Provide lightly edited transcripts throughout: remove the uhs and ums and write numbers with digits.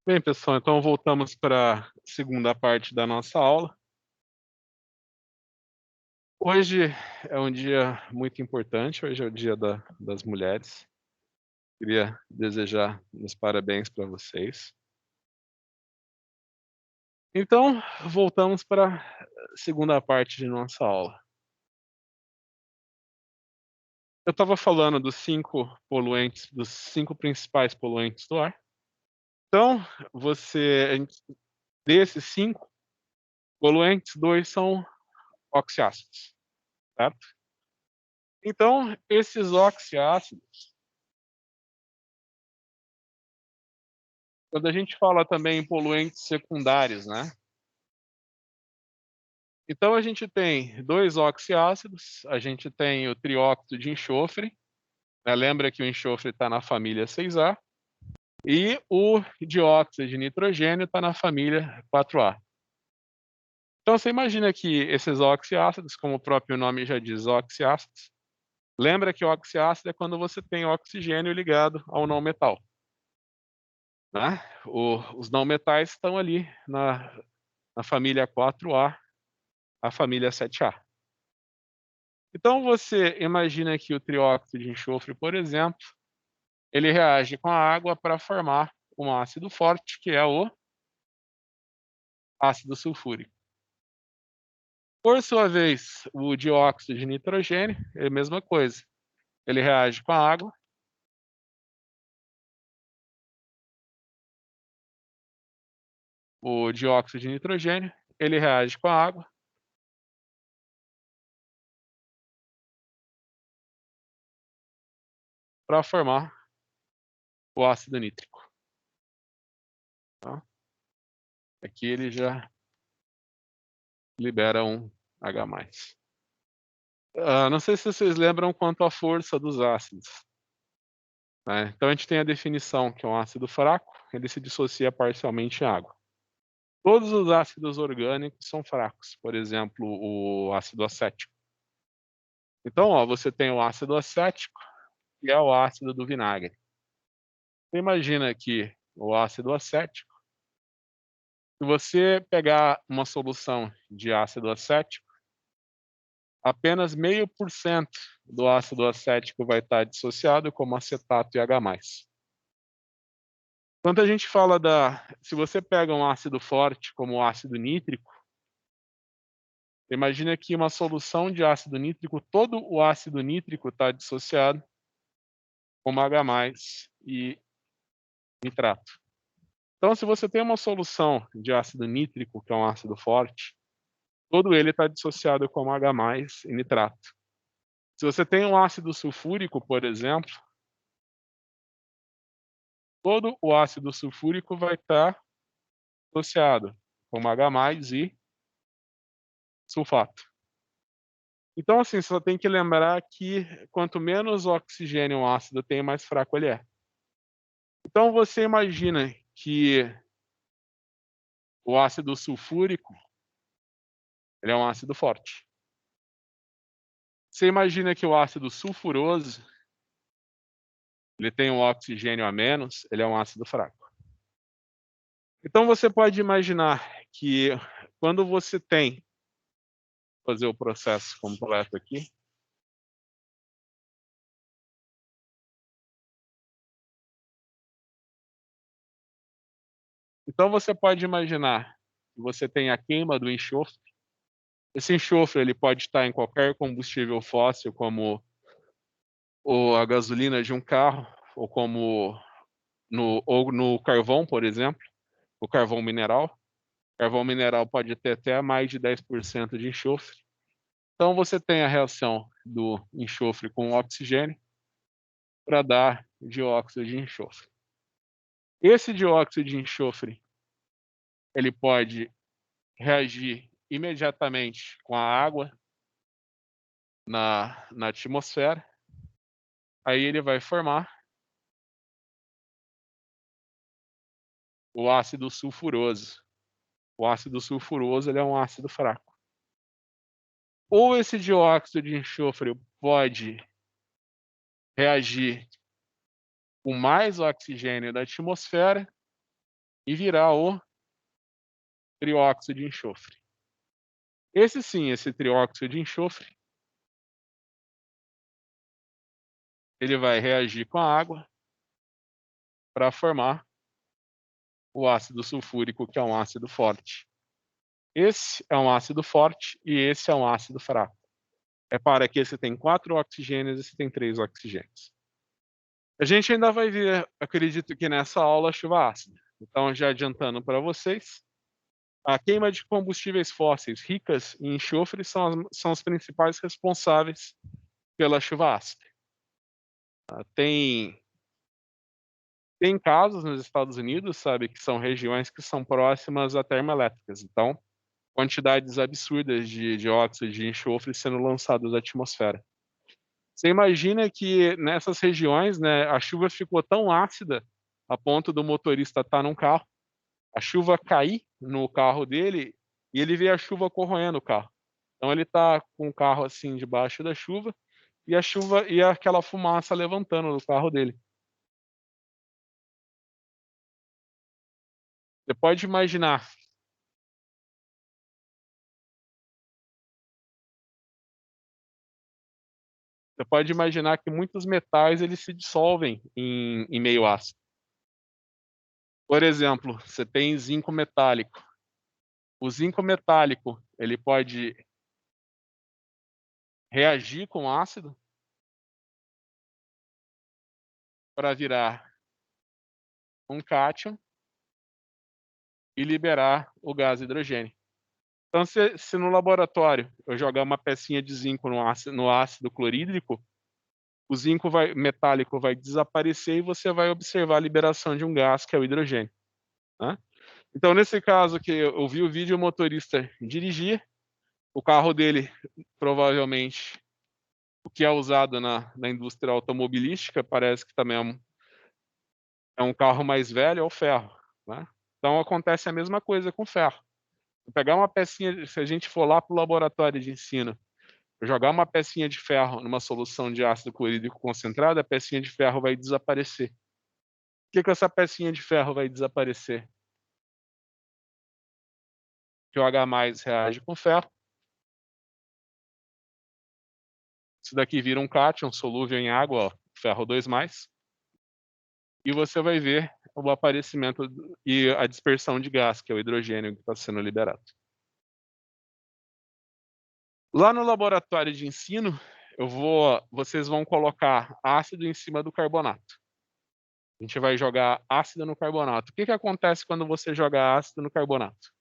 Bem, pessoal, então voltamos para a segunda parte da nossa aula. Hoje é um dia muito importante, hoje é o Dia das Mulheres. Queria desejar os parabéns para vocês. Então, voltamos para a segunda parte de nossa aula. Eu estava falando dos 5 poluentes, dos 5 principais poluentes do ar. Então, desses 5 poluentes, 2 são oxiácidos, certo? Então, esses oxiácidos, quando a gente fala também em poluentes secundários, né? Então a gente tem 2 oxiácidos, a gente tem o trióxido de enxofre, né, lembra que o enxofre está na família 6A, e o dióxido de nitrogênio está na família 4A. Então você imagina que esses oxiácidos, como o próprio nome já diz, oxiácidos, lembra que o oxiácido é quando você tem oxigênio ligado ao não metal, né? Os não metais estão ali na família 4A, a família 7A. Então você imagina que o trióxido de enxofre, por exemplo, ele reage com a água para formar um ácido forte, que é o ácido sulfúrico. Por sua vez, o dióxido de nitrogênio é a mesma coisa. Ele reage com a água. O dióxido de nitrogênio, ele reage com a água para formar o ácido nítrico. Tá? Aqui ele já libera um H+. Não sei se vocês lembram quanto à força dos ácidos, né? Então a gente tem a definição que é um ácido fraco, ele se dissocia parcialmente em água. Todos os ácidos orgânicos são fracos, por exemplo, o ácido acético. Então, ó, você tem o ácido acético, que é o ácido do vinagre. Você imagina que o ácido acético, se você pegar uma solução de ácido acético, apenas 0,5% do ácido acético vai estar dissociado como acetato e H+. Quando a gente fala se você pega um ácido forte como o ácido nítrico, imagina que uma solução de ácido nítrico, todo o ácido nítrico está dissociado como H+ e nitrato. Então, se você tem uma solução de ácido nítrico, que é um ácido forte, todo ele está dissociado como H+ e nitrato. Se você tem um ácido sulfúrico, por exemplo, todo o ácido sulfúrico vai estar associado como H+ e sulfato. Então, assim, você só tem que lembrar que quanto menos oxigênio um ácido tem, mais fraco ele é. Então, você imagina que o ácido sulfúrico, ele é um ácido forte. Você imagina que o ácido sulfuroso, ele tem um oxigênio a menos, ele é um ácido fraco. Então, você pode imaginar que quando você tem, vou fazer o processo completo aqui. Então, você pode imaginar que você tem a queima do enxofre. Esse enxofre ele pode estar em qualquer combustível fóssil, como a gasolina de um carro, ou como no carvão, por exemplo, o carvão mineral. Carvão mineral pode ter até mais de 10% de enxofre. Então você tem a reação do enxofre com o oxigênio para dar dióxido de enxofre. Esse dióxido de enxofre, ele pode reagir imediatamente com a água na atmosfera. Aí ele vai formar o ácido sulfuroso. O ácido sulfuroso ele é um ácido fraco. Ou esse dióxido de enxofre pode reagir com mais oxigênio da atmosfera e virar o trióxido de enxofre. Esse trióxido de enxofre, ele vai reagir com a água para formar o ácido sulfúrico, que é um ácido forte. Esse é um ácido forte e esse é um ácido fraco. Repara que esse tem 4 oxigênios e esse tem 3 oxigênios. A gente ainda vai ver, acredito que nessa aula, a chuva ácida. Então, já adiantando para vocês, a queima de combustíveis fósseis ricas em enxofre são os principais responsáveis pela chuva ácida. Tem casos nos Estados Unidos, sabe, que são regiões que são próximas a termoelétricas. Então, quantidades absurdas de óxido de enxofre sendo lançados à atmosfera. Você imagina que nessas regiões, né, a chuva ficou tão ácida a ponto do motorista estar num carro, a chuva cair no carro dele e ele vê a chuva corroendo o carro. Então ele está com o carro assim debaixo da chuva e a chuva e aquela fumaça levantando do carro dele. Você pode imaginar que muitos metais eles se dissolvem em meio ácido. Por exemplo, você tem zinco metálico. O zinco metálico, ele pode reagir com ácido para virar um cátion e liberar o gás hidrogênio. Então, se no laboratório eu jogar uma pecinha de zinco no ácido clorídrico, o zinco metálico vai desaparecer e você vai observar a liberação de um gás, que é o hidrogênio. Né? Então, nesse caso que eu vi o vídeo, o motorista dirigir, o carro dele, provavelmente, o que é usado na indústria automobilística, parece que também é um carro mais velho, é o ferro. Né? Então, acontece a mesma coisa com o ferro. Pegar uma pecinha, se a gente for lá para o laboratório de ensino, jogar uma pecinha de ferro numa solução de ácido clorídrico concentrado, a pecinha de ferro vai desaparecer. Por que essa pecinha de ferro vai desaparecer? Que o H+ reage com ferro. Isso daqui vira um cátion solúvel em água, ó, ferro 2+. E você vai ver o aparecimento e a dispersão de gás, que é o hidrogênio que está sendo liberado. Lá no laboratório de ensino, vocês vão colocar ácido em cima do carbonato. A gente vai jogar ácido no carbonato. O que acontece quando você joga ácido no carbonato?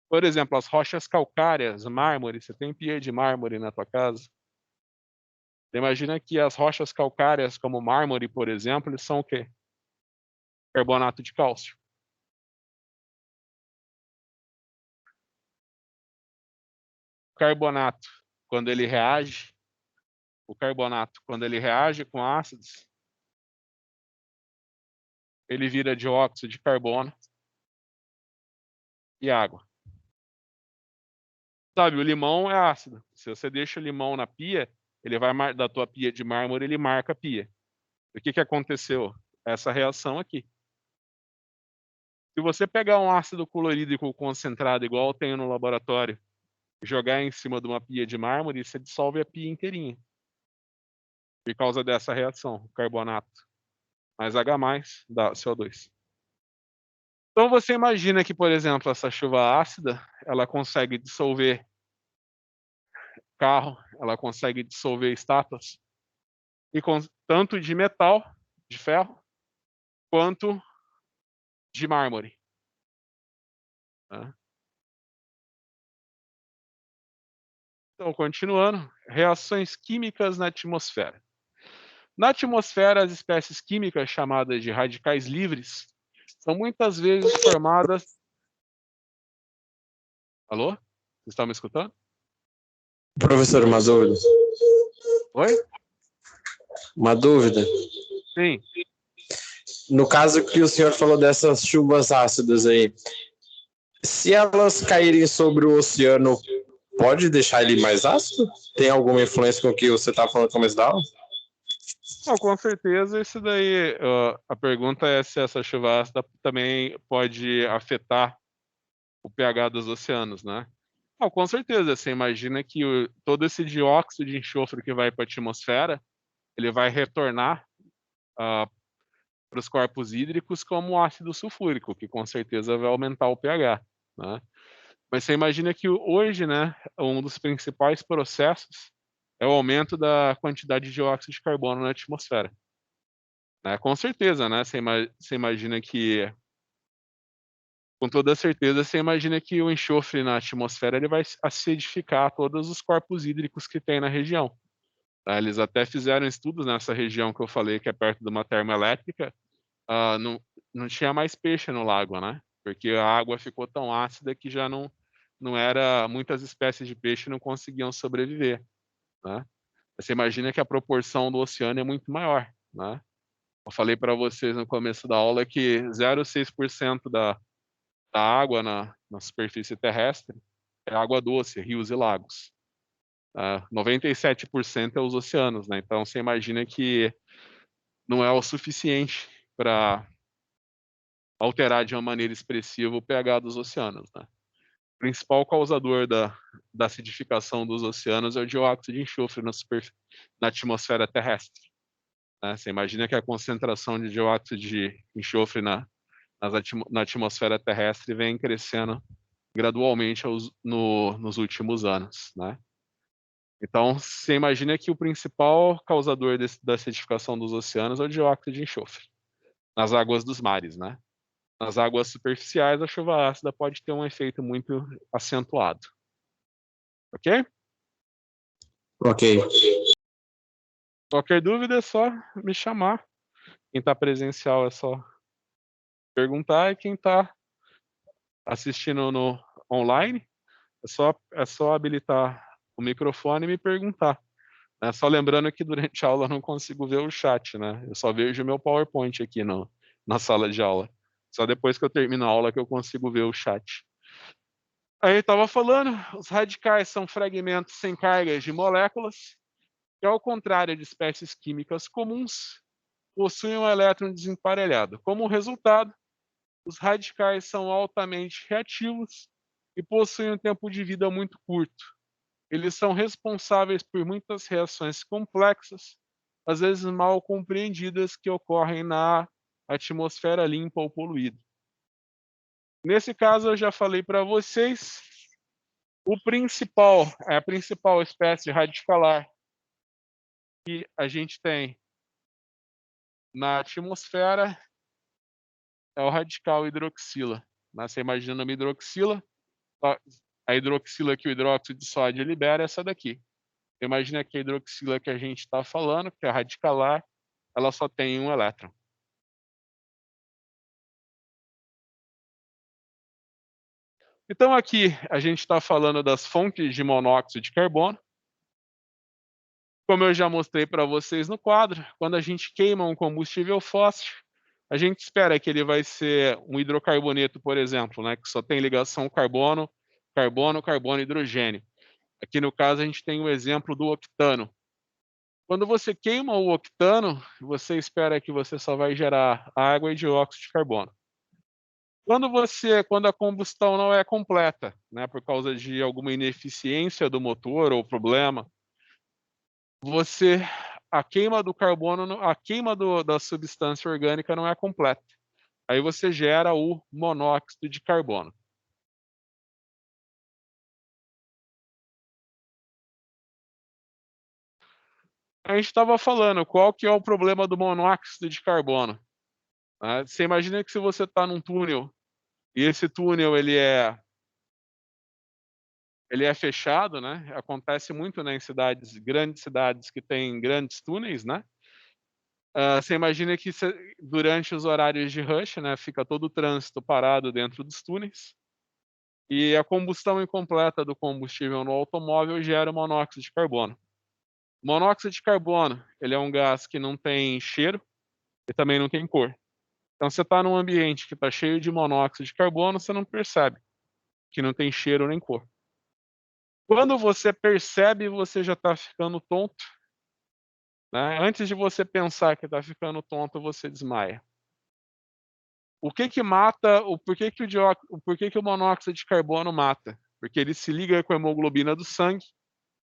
Por exemplo, as rochas calcárias, mármore, você tem pia de mármore na tua casa? Você imagina que as rochas calcárias, como mármore, por exemplo, eles são o quê? Carbonato de cálcio. O carbonato, quando ele reage com ácidos, ele vira dióxido de carbono e água. Sabe, o limão é ácido. Se você deixa o limão na pia, ele vai da tua pia de mármore, ele marca a pia. O que aconteceu? Essa reação aqui. Se você pegar um ácido clorídrico concentrado, igual eu tenho no laboratório, e jogar em cima de uma pia de mármore, você dissolve a pia inteirinha. Por causa dessa reação, carbonato mais H+ dá CO2. Então você imagina que, por exemplo, essa chuva ácida, ela consegue dissolver carro, ela consegue dissolver estátuas, e tanto de metal, de ferro, quanto de mármore. Né? Então, continuando, reações químicas na atmosfera. Na atmosfera, as espécies químicas chamadas de radicais livres são muitas vezes formadas... Alô? Vocês estão me escutando? Professor, uma dúvida. Oi? Uma dúvida. Sim. No caso que o senhor falou dessas chuvas ácidas aí, se elas caírem sobre o oceano, pode deixar ele mais ácido? Tem alguma influência com o que você está falando no começo da aula? Não, com certeza, isso daí, a pergunta é se essa chuva ácida também pode afetar o pH dos oceanos, né? Não, com certeza, você imagina que todo esse dióxido de enxofre que vai para a atmosfera, ele vai retornar para os corpos hídricos como ácido sulfúrico, que com certeza vai aumentar o pH, né? Mas você imagina que hoje, né, um dos principais processos é o aumento da quantidade de dióxido de carbono na atmosfera, né? Com certeza, né? Você imagina que, com toda certeza, você imagina que o enxofre na atmosfera ele vai acidificar todos os corpos hídricos que tem na região. Tá? Eles até fizeram estudos nessa região que eu falei, que é perto de uma termoelétrica, não tinha mais peixe no lago, né? Porque a água ficou tão ácida que já não era, muitas espécies de peixe não conseguiam sobreviver, né? Você imagina que a proporção do oceano é muito maior, né? Eu falei para vocês no começo da aula que 0,6% da água na superfície terrestre é água doce, rios e lagos. 97% é os oceanos, né? Então você imagina que não é o suficiente para alterar de uma maneira expressiva o pH dos oceanos, né? O principal causador da acidificação dos oceanos é o dióxido de enxofre na atmosfera terrestre, né? Você imagina que a concentração de dióxido de enxofre na atmosfera terrestre vem crescendo gradualmente nos últimos anos, né? Então, você imagina que o principal causador da acidificação dos oceanos é o dióxido de enxofre nas águas dos mares, né? Nas águas superficiais, a chuva ácida pode ter um efeito muito acentuado. Ok? Ok. Qualquer dúvida é só me chamar. Quem está presencial é só perguntar, e quem está assistindo no online é só habilitar o microfone e me perguntar. Só lembrando que durante a aula eu não consigo ver o chat, né? Eu só vejo o meu PowerPoint aqui na sala de aula. Só depois que eu termino a aula que eu consigo ver o chat. Aí estava falando, os radicais são fragmentos sem cargas de moléculas, que ao contrário de espécies químicas comuns, possuem um elétron desemparelhado. Como resultado, os radicais são altamente reativos e possuem um tempo de vida muito curto. Eles são responsáveis por muitas reações complexas, às vezes mal compreendidas, que ocorrem na atmosfera limpa ou poluída. Nesse caso, eu já falei para vocês, a principal espécie radicalar que a gente tem na atmosfera é o radical hidroxila. Você imagina uma hidroxila, a hidroxila que o hidróxido de sódio libera é essa daqui. Imagina que a hidroxila que a gente está falando, que é radicalar, ela só tem um elétron. Então aqui a gente está falando das fontes de monóxido de carbono. Como eu já mostrei para vocês no quadro, quando a gente queima um combustível fóssil, a gente espera que ele vai ser um hidrocarboneto, por exemplo, né, que só tem ligação carbono, carbono, carbono, hidrogênio. Aqui no caso a gente tem o exemplo do octano. Quando você queima o octano, você espera que você só vai gerar água e dióxido de carbono. Quando a combustão não é completa, né, por causa de alguma ineficiência do motor ou problema, você a queima do carbono, a queima da substância orgânica não é completa. Aí você gera o monóxido de carbono. A gente estava falando qual que é o problema do monóxido de carbono. Você imagina que se você está num túnel e esse túnel ele é fechado, né? Acontece muito, né, em grandes cidades que têm grandes túneis, né? Você imagina que durante os horários de rush, né, fica todo o trânsito parado dentro dos túneis e a combustão incompleta do combustível no automóvel gera monóxido de carbono. O monóxido de carbono, ele é um gás que não tem cheiro e também não tem cor. Então, você está num ambiente que está cheio de monóxido de carbono, você não percebe que não tem cheiro nem cor. Quando você percebe, você já está ficando tonto, né? Antes de você pensar que está ficando tonto, você desmaia. O que que mata, por que que o monóxido de carbono mata? Porque ele se liga com a hemoglobina do sangue.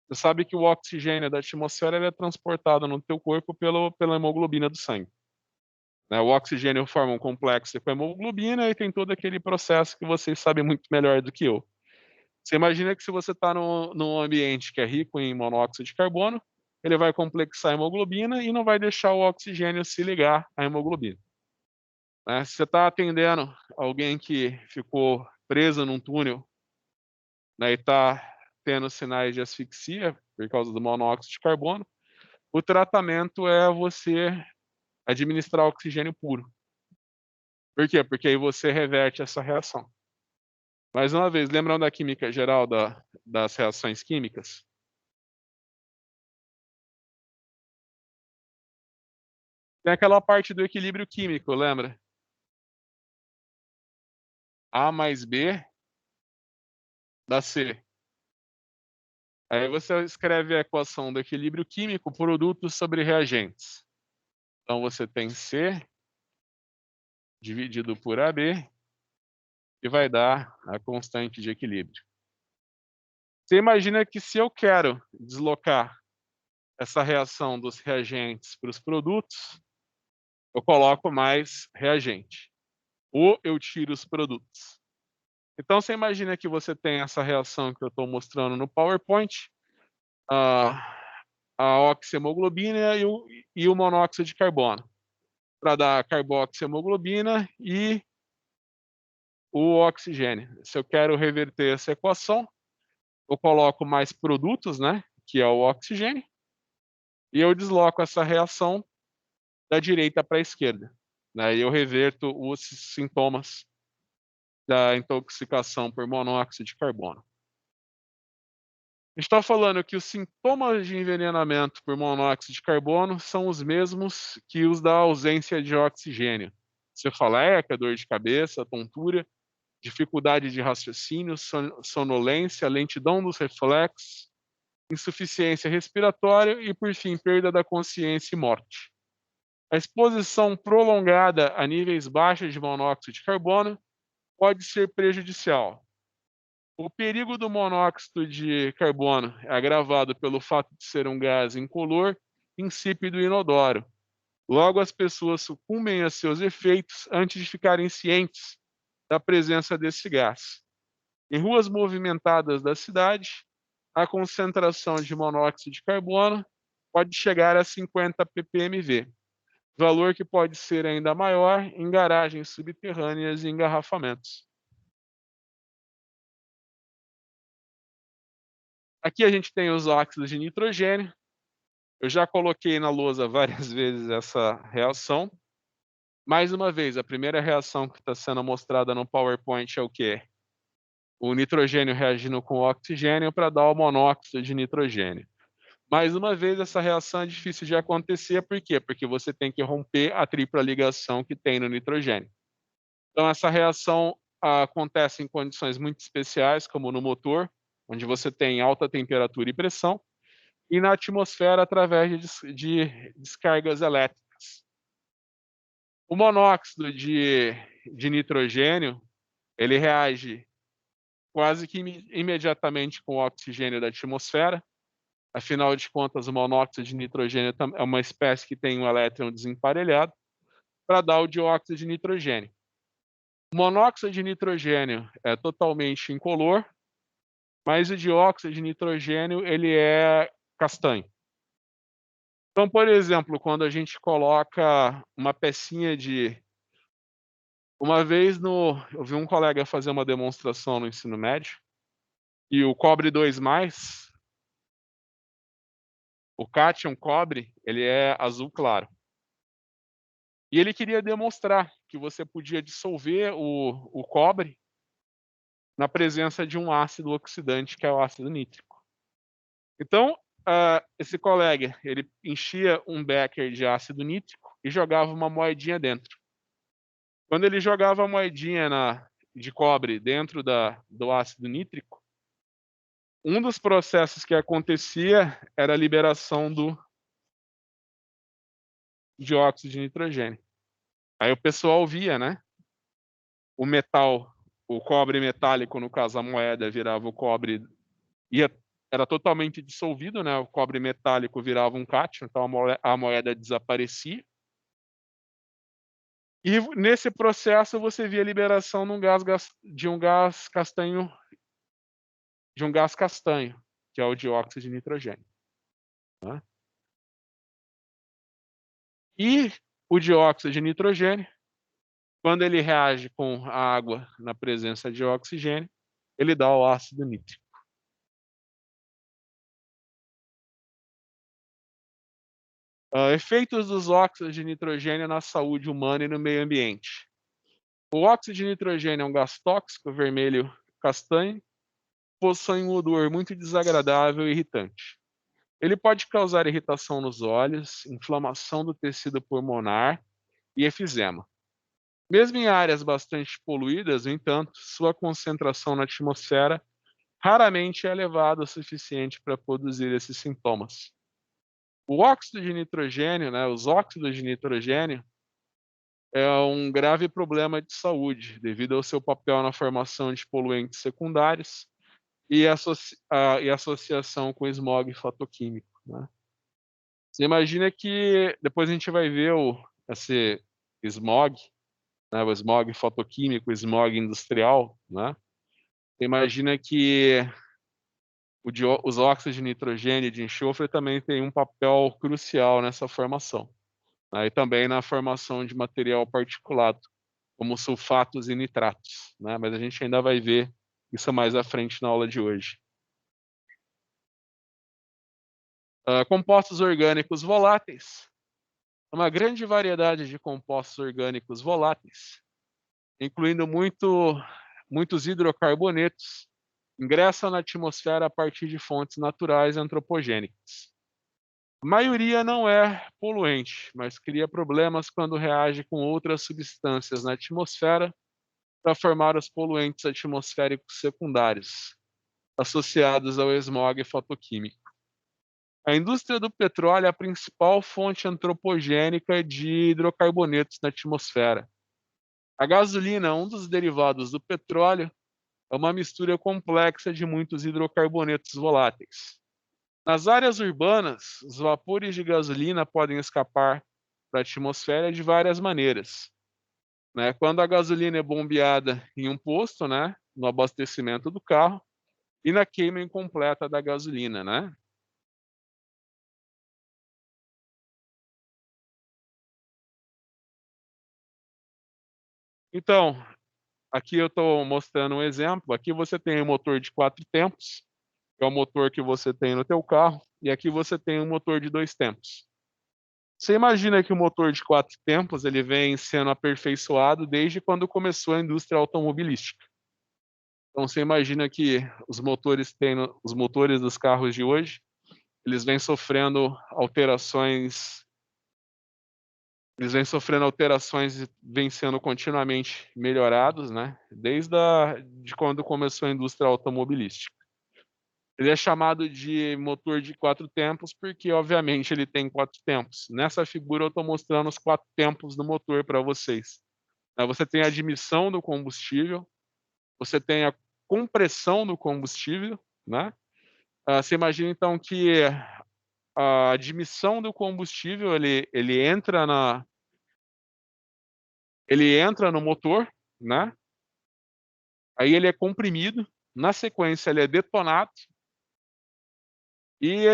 Você sabe que o oxigênio da atmosfera ele é transportado no teu corpo pela hemoglobina do sangue, né? O oxigênio forma um complexo com a hemoglobina e tem todo aquele processo que vocês sabem muito melhor do que eu. Você imagina que se você está num ambiente que é rico em monóxido de carbono, ele vai complexar a hemoglobina e não vai deixar o oxigênio se ligar à hemoglobina, né? Se você está atendendo alguém que ficou preso num túnel, né, e está tendo sinais de asfixia por causa do monóxido de carbono, o tratamento é você administrar oxigênio puro. Por quê? Porque aí você reverte essa reação. Mais uma vez, lembrando da química geral das reações químicas? Tem aquela parte do equilíbrio químico, lembra? A mais B dá C. Aí você escreve a equação do equilíbrio químico, produtos sobre reagentes. Então você tem C dividido por AB e vai dar a constante de equilíbrio. Você imagina que se eu quero deslocar essa reação dos reagentes para os produtos, eu coloco mais reagente. Ou eu tiro os produtos. Então você imagina que você tem essa reação que eu estou mostrando no PowerPoint, a oxihemoglobina e o monóxido de carbono, para dar carboxihemoglobina e o oxigênio. Se eu quero reverter essa equação, eu coloco mais produtos, né, que é o oxigênio, e eu desloco essa reação da direita para a esquerda, né, e eu reverto os sintomas da intoxicação por monóxido de carbono. A gente está falando que os sintomas de envenenamento por monóxido de carbono são os mesmos que os da ausência de oxigênio. Cefaleia, dor de cabeça, tontura, dificuldade de raciocínio, sonolência, lentidão dos reflexos, insuficiência respiratória e, por fim, perda da consciência e morte. A exposição prolongada a níveis baixos de monóxido de carbono pode ser prejudicial. O perigo do monóxido de carbono é agravado pelo fato de ser um gás incolor, insípido e inodoro. Logo, as pessoas sucumbem a seus efeitos antes de ficarem cientes da presença desse gás. Em ruas movimentadas da cidade, a concentração de monóxido de carbono pode chegar a 50 ppmv, valor que pode ser ainda maior em garagens subterrâneas e engarrafamentos. Aqui a gente tem os óxidos de nitrogênio. Eu já coloquei na lousa várias vezes essa reação. Mais uma vez, a primeira reação que está sendo mostrada no PowerPoint é o quê? O nitrogênio reagindo com o oxigênio para dar o monóxido de nitrogênio. Mais uma vez, essa reação é difícil de acontecer, por quê? Porque você tem que romper a tripla ligação que tem no nitrogênio. Então, essa reação acontece em condições muito especiais, como no motor, onde você tem alta temperatura e pressão, e na atmosfera através de descargas elétricas. O monóxido de nitrogênio, ele reage quase que imediatamente com o oxigênio da atmosfera. Afinal de contas, o monóxido de nitrogênio é uma espécie que tem um elétron desemparelhado para dar o dióxido de nitrogênio. O monóxido de nitrogênio é totalmente incolor, mas o dióxido de nitrogênio ele é castanho. Então, por exemplo, quando a gente coloca uma pecinha de... Uma vez eu vi um colega fazer uma demonstração no ensino médio, e o cobre 2+, o cátion cobre, ele é azul claro. E ele queria demonstrar que você podia dissolver o cobre na presença de um ácido oxidante, que é o ácido nítrico. Então, esse colega, ele enchia um becker de ácido nítrico e jogava uma moedinha dentro. Quando ele jogava a moedinha de cobre dentro do ácido nítrico, um dos processos que acontecia era a liberação do dióxido de nitrogênio. Aí o pessoal via, né? O metal, o cobre metálico, no caso a moeda, virava o cobre, era totalmente dissolvido, né? O cobre metálico virava um cátion, então a moeda desaparecia. E nesse processo você via a liberação de um gás castanho, que é o dióxido de nitrogênio. Né? E o dióxido de nitrogênio, quando ele reage com a água na presença de oxigênio, ele dá o ácido nítrico. Efeitos dos óxidos de nitrogênio na saúde humana e no meio ambiente. O óxido de nitrogênio é um gás tóxico, vermelho castanho, possui um odor muito desagradável e irritante. Ele pode causar irritação nos olhos, inflamação do tecido pulmonar e efizema. Mesmo em áreas bastante poluídas, no entanto, sua concentração na atmosfera raramente é elevada o suficiente para produzir esses sintomas. O óxido de nitrogênio, né, os óxidos de nitrogênio, é um grave problema de saúde, devido ao seu papel na formação de poluentes secundários e associação com smog fotoquímico. Né? Você imagina que depois a gente vai ver esse smog, né, o smog fotoquímico, o smog industrial. Né? Você imagina que os óxidos de nitrogênio e de enxofre também têm um papel crucial nessa formação. Né? E também na formação de material particulado, como sulfatos e nitratos. Né? Mas a gente ainda vai ver isso mais à frente na aula de hoje. Compostos orgânicos voláteis. Uma grande variedade de compostos orgânicos voláteis, incluindo muitos hidrocarbonetos, ingressam na atmosfera a partir de fontes naturais antropogênicas. A maioria não é poluente, mas cria problemas quando reage com outras substâncias na atmosfera para formar os poluentes atmosféricos secundários, associados ao smog fotoquímico. A indústria do petróleo é a principal fonte antropogênica de hidrocarbonetos na atmosfera. A gasolina, um dos derivados do petróleo, é uma mistura complexa de muitos hidrocarbonetos voláteis. Nas áreas urbanas, os vapores de gasolina podem escapar para a atmosfera de várias maneiras. Né? Quando a gasolina é bombeada em um posto, né, no abastecimento do carro, e na queima incompleta da gasolina. Né? Então, aqui eu estou mostrando um exemplo. Aqui você tem um motor de 4 tempos, que é o motor que você tem no teu carro, e aqui você tem um motor de 2 tempos. Você imagina que o motor de 4 tempos ele vem sendo aperfeiçoado desde quando começou a indústria automobilística. Então você imagina que os motores dos carros de hoje, eles vêm sofrendo alterações, e vêm sendo continuamente melhorados, né? De quando começou a indústria automobilística. Ele é chamado de motor de 4 tempos porque, obviamente, ele tem 4 tempos. Nessa figura eu estou mostrando os 4 tempos do motor para vocês. Você tem a admissão do combustível, você tem a compressão do combustível, né? Você imagina então que a admissão do combustível ele entra no motor, né? Aí ele é comprimido, na sequência ele é detonado e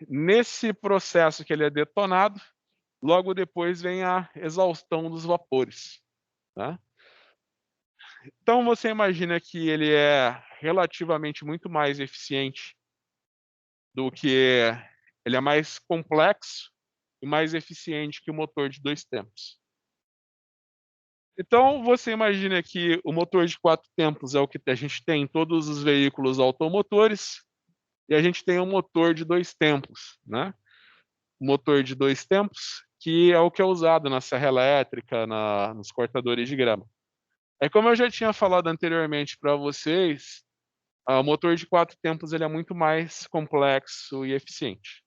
nesse processo que ele é detonado, logo depois vem a exaustão dos vapores, né? Então você imagina que ele é relativamente muito mais eficiente do que ele é mais complexo e mais eficiente que o motor de 2 tempos. Então você imagina que o motor de 4 tempos é o que a gente tem em todos os veículos automotores e a gente tem um motor de 2 tempos, né? O motor de 2 tempos que é o que é usado na serra elétrica, nos cortadores de grama. Como eu já tinha falado anteriormente para vocês, o motor de 4 tempos ele é muito mais complexo e eficiente.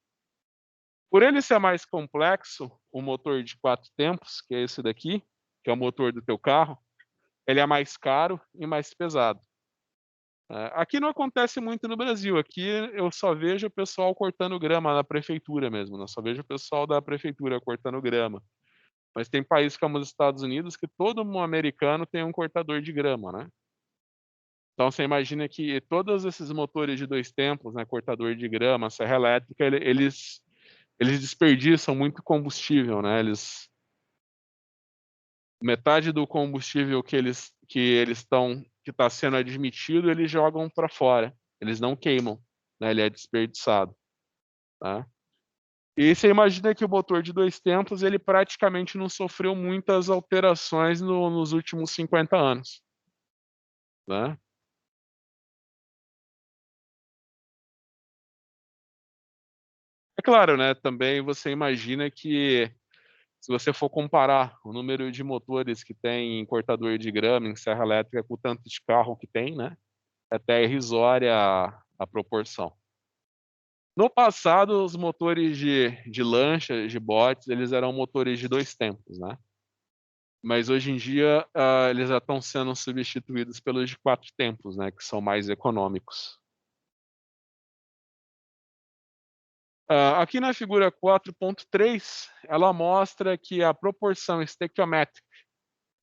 Por ele ser mais complexo, o motor de 4 tempos, que é esse daqui, que é o motor do teu carro, ele é mais caro e mais pesado. Aqui não acontece muito no Brasil, aqui eu só vejo o pessoal cortando grama na prefeitura mesmo, né, só vejo o pessoal da prefeitura cortando grama. Mas tem países como os Estados Unidos que todo um americano tem um cortador de grama, né. Então você imagina que todos esses motores de 2 tempos, né, cortador de grama, serra elétrica, eles desperdiçam muito combustível, né, metade do combustível que está sendo admitido, eles jogam para fora, eles não queimam, né, ele é desperdiçado, tá. E você imagina que o motor de 2 tempos, ele praticamente não sofreu muitas alterações nos últimos 50 anos, né. É claro, né, também você imagina que se você for comparar o número de motores que tem em cortador de grama, em serra elétrica, com o tanto de carro que tem, né, é até irrisória a proporção. No passado, os motores de lanchas, de botes, eles eram motores de 2 tempos, né. Mas hoje em dia, eles já estão sendo substituídos pelos de 4 tempos, né, que são mais econômicos. Aqui na figura 4.3, ela mostra que a proporção estequiométrica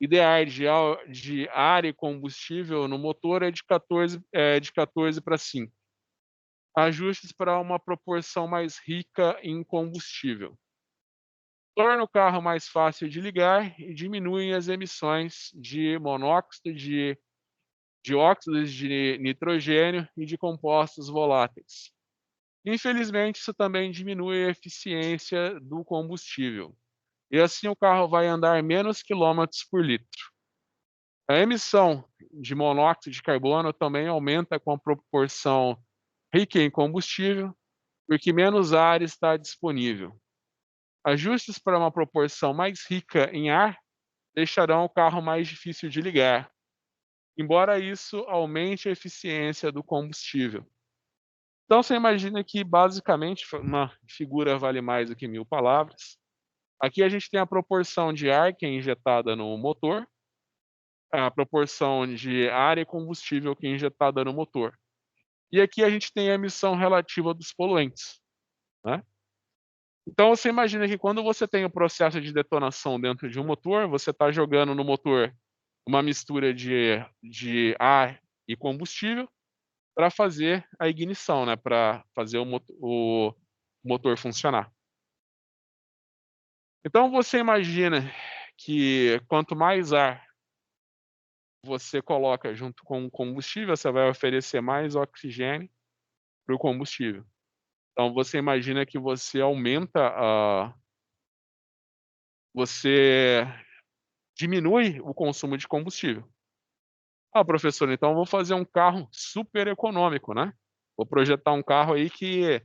ideal de ar e combustível no motor é de 14 para 5. Ajustes para uma proporção mais rica em combustível. Torna o carro mais fácil de ligar e diminuem as emissões de monóxido de dióxidos de nitrogênio e de compostos voláteis. Infelizmente, isso também diminui a eficiência do combustível. E assim o carro vai andar menos quilômetros por litro. A emissão de monóxido de carbono também aumenta com a proporção rica em combustível, porque menos ar está disponível. Ajustes para uma proporção mais rica em ar deixarão o carro mais difícil de ligar, embora isso aumente a eficiência do combustível. Então você imagina que basicamente uma figura vale mais do que 1000 palavras. Aqui a gente tem a proporção de ar que é injetada no motor, a proporção de ar e combustível que é injetada no motor. E aqui a gente tem a emissão relativa dos poluentes, né. Então você imagina que quando você tem o processo de detonação dentro de um motor, você está jogando no motor uma mistura de ar e combustível para fazer a ignição, né, para fazer o motor funcionar. Então você imagina que quanto mais ar você coloca junto com o combustível, você vai oferecer mais oxigênio para o combustível. Então você imagina que você diminui o consumo de combustível. "Ah, professor, então eu vou fazer um carro super econômico, né. Vou projetar um carro aí que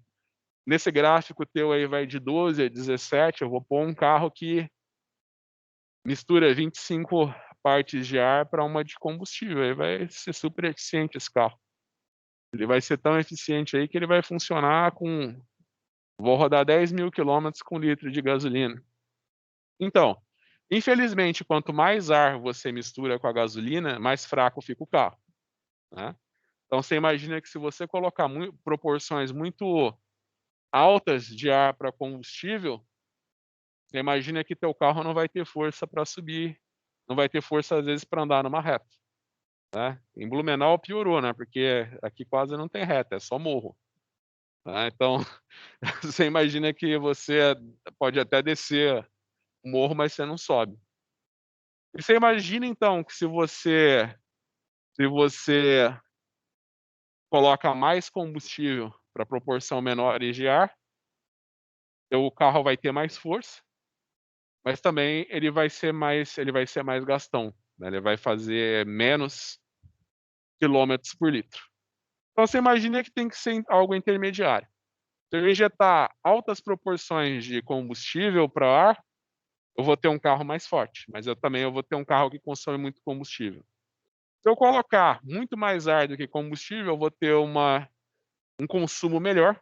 nesse gráfico teu aí vai de 12 a 17, eu vou pôr um carro que mistura 25 partes de ar para uma de combustível, aí vai ser super eficiente esse carro. Ele vai ser tão eficiente aí que ele vai funcionar com vou rodar 10.000 quilômetros com litro de gasolina". Então, infelizmente, quanto mais ar você mistura com a gasolina, mais fraco fica o carro, né. Então você imagina que se você colocar proporções muito altas de ar para combustível, você imagina que teu carro não vai ter força para subir, não vai ter força às vezes para andar numa reta, né. Em Blumenau piorou, né, porque aqui quase não tem reta, é só morro, né, então você imagina que você pode até descer o morro, mas você não sobe. E você imagina então que se você coloca mais combustível para proporção menores de ar, o carro vai ter mais força, mas também ele vai ser mais gastão, né, ele vai fazer menos quilômetros por litro. Então você imagina que tem que ser algo intermediário. Se eu injetar altas proporções de combustível para ar, eu vou ter um carro mais forte, mas eu vou ter um carro que consome muito combustível. Se eu colocar muito mais ar do que combustível, eu vou ter um consumo melhor,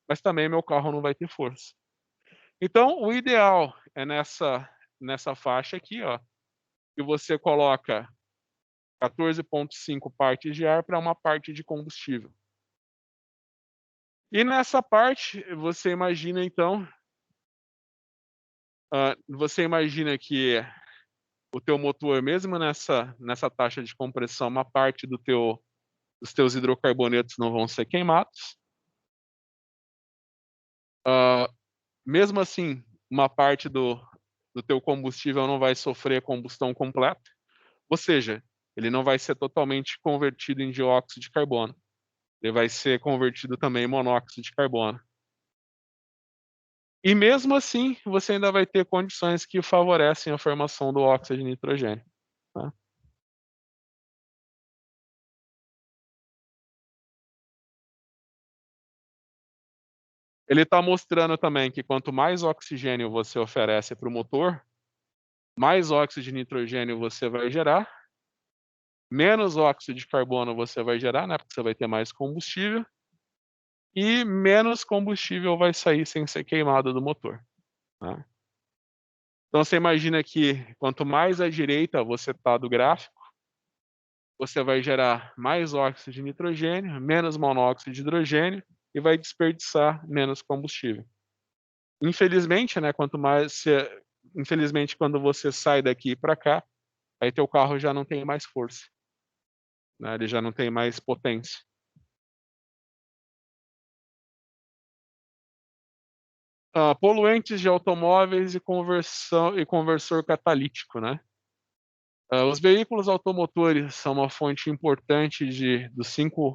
mas também meu carro não vai ter força. Então, o ideal é nessa faixa aqui, ó, que você coloca 14,5 partes de ar para uma parte de combustível. E nessa parte, você imagina então, você imagina que o teu motor, mesmo nessa taxa de compressão, uma parte dos teus hidrocarbonetos não vão ser queimados. Mesmo assim, uma parte do teu combustível não vai sofrer a combustão completa, ou seja, ele não vai ser totalmente convertido em dióxido de carbono. Ele vai ser convertido também em monóxido de carbono. E mesmo assim, você ainda vai ter condições que favorecem a formação do óxido de nitrogênio. Tá? Ele está mostrando também que quanto mais oxigênio você oferece para o motor, mais óxido de nitrogênio você vai gerar, menos óxido de carbono você vai gerar, né, porque você vai ter mais combustível, e menos combustível vai sair sem ser queimado do motor. Tá? Então você imagina que quanto mais à direita você está do gráfico, você vai gerar mais óxido de nitrogênio, menos monóxido de hidrogênio e vai desperdiçar menos combustível. Infelizmente, né, infelizmente quando você sai daqui para cá, aí teu carro já não tem mais força, né, ele já não tem mais potência. Poluentes de automóveis e conversor catalítico, né? Os veículos automotores são uma fonte importante dos 5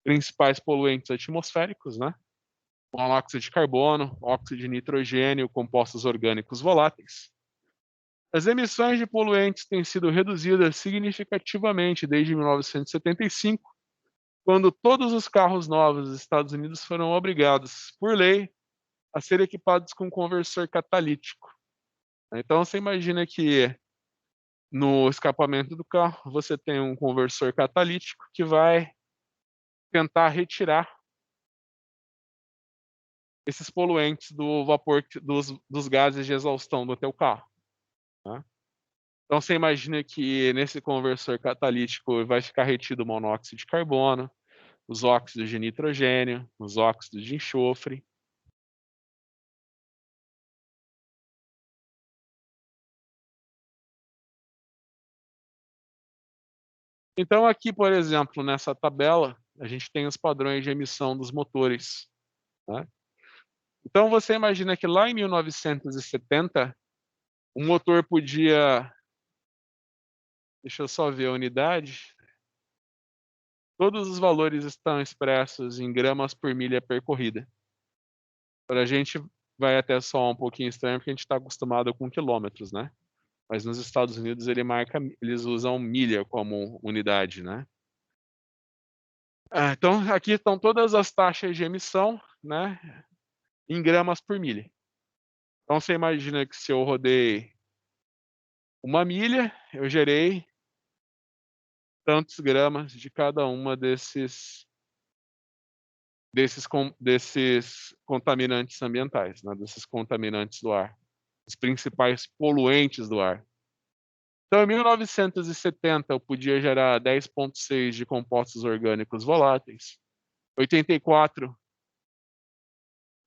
principais poluentes atmosféricos, né? Monóxido de carbono, óxido de nitrogênio, compostos orgânicos voláteis. As emissões de poluentes têm sido reduzidas significativamente desde 1975, quando todos os carros novos dos Estados Unidos foram obrigados, por lei, a ser equipados com conversor catalítico. Então, você imagina que no escapamento do carro você tem um conversor catalítico que vai tentar retirar esses poluentes do vapor, dos gases de exaustão do teu carro. Tá? Então, você imagina que nesse conversor catalítico vai ficar retido o monóxido de carbono, os óxidos de nitrogênio, os óxidos de enxofre. Então, aqui, por exemplo, nessa tabela, a gente tem os padrões de emissão dos motores. Tá? Então, você imagina que lá em 1970, o motor podia. Deixa eu só ver a unidade. Todos os valores estão expressos em gramas por milha percorrida. Para a gente vai até só um pouquinho estranho, porque a gente está acostumado com quilômetros, né? Mas nos Estados Unidos eles usam milha como unidade, né? Então aqui estão todas as taxas de emissão, né? Em gramas por milha. Então você imagina que se eu rodei 1 milha, eu gerei tantos gramas de cada uma desses contaminantes ambientais, né? Desses contaminantes do ar, os principais poluentes do ar. Então, em 1970, eu podia gerar 10,6 de compostos orgânicos voláteis, 84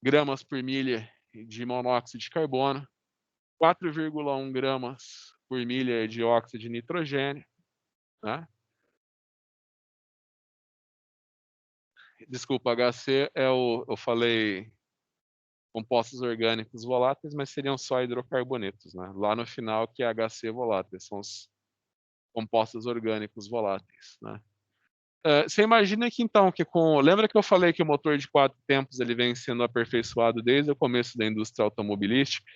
gramas por milha de monóxido de carbono, 4,1 gramas por milha de óxido de nitrogênio. Né? Desculpa, HC eu falei compostos orgânicos voláteis, mas seriam só hidrocarbonetos. Né? Lá no final, que é HC voláteis, são os compostos orgânicos voláteis. Né? Você imagina que então, lembra que eu falei que o motor de 4 tempos ele vem sendo aperfeiçoado desde o começo da indústria automobilística?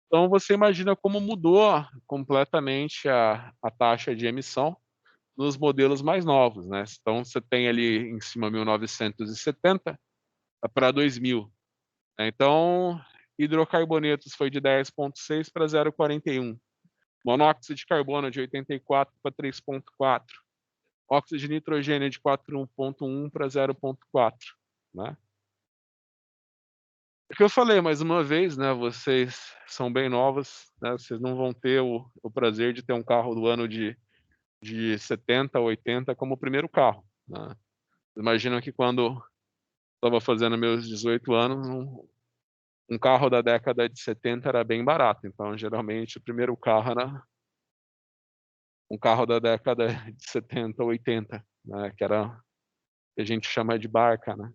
Então você imagina como mudou completamente a taxa de emissão nos modelos mais novos, né? Então você tem ali em cima 1970 para 2000. Né? Então hidrocarbonetos foi de 10,6 para 0,41. Monóxido de carbono de 84 para 3,4. Óxido de nitrogênio de 4,1 para 0,4. Né? É o que eu falei mais uma vez, né, vocês são bem novos, né, vocês não vão ter o prazer de ter um carro do ano de 70, 80 como o primeiro carro, né. Imagina que quando estava fazendo meus 18 anos, um carro da década de 70 era bem barato, então geralmente o primeiro carro era um carro da década de 70, 80, né, que era que a gente chama de barca, né.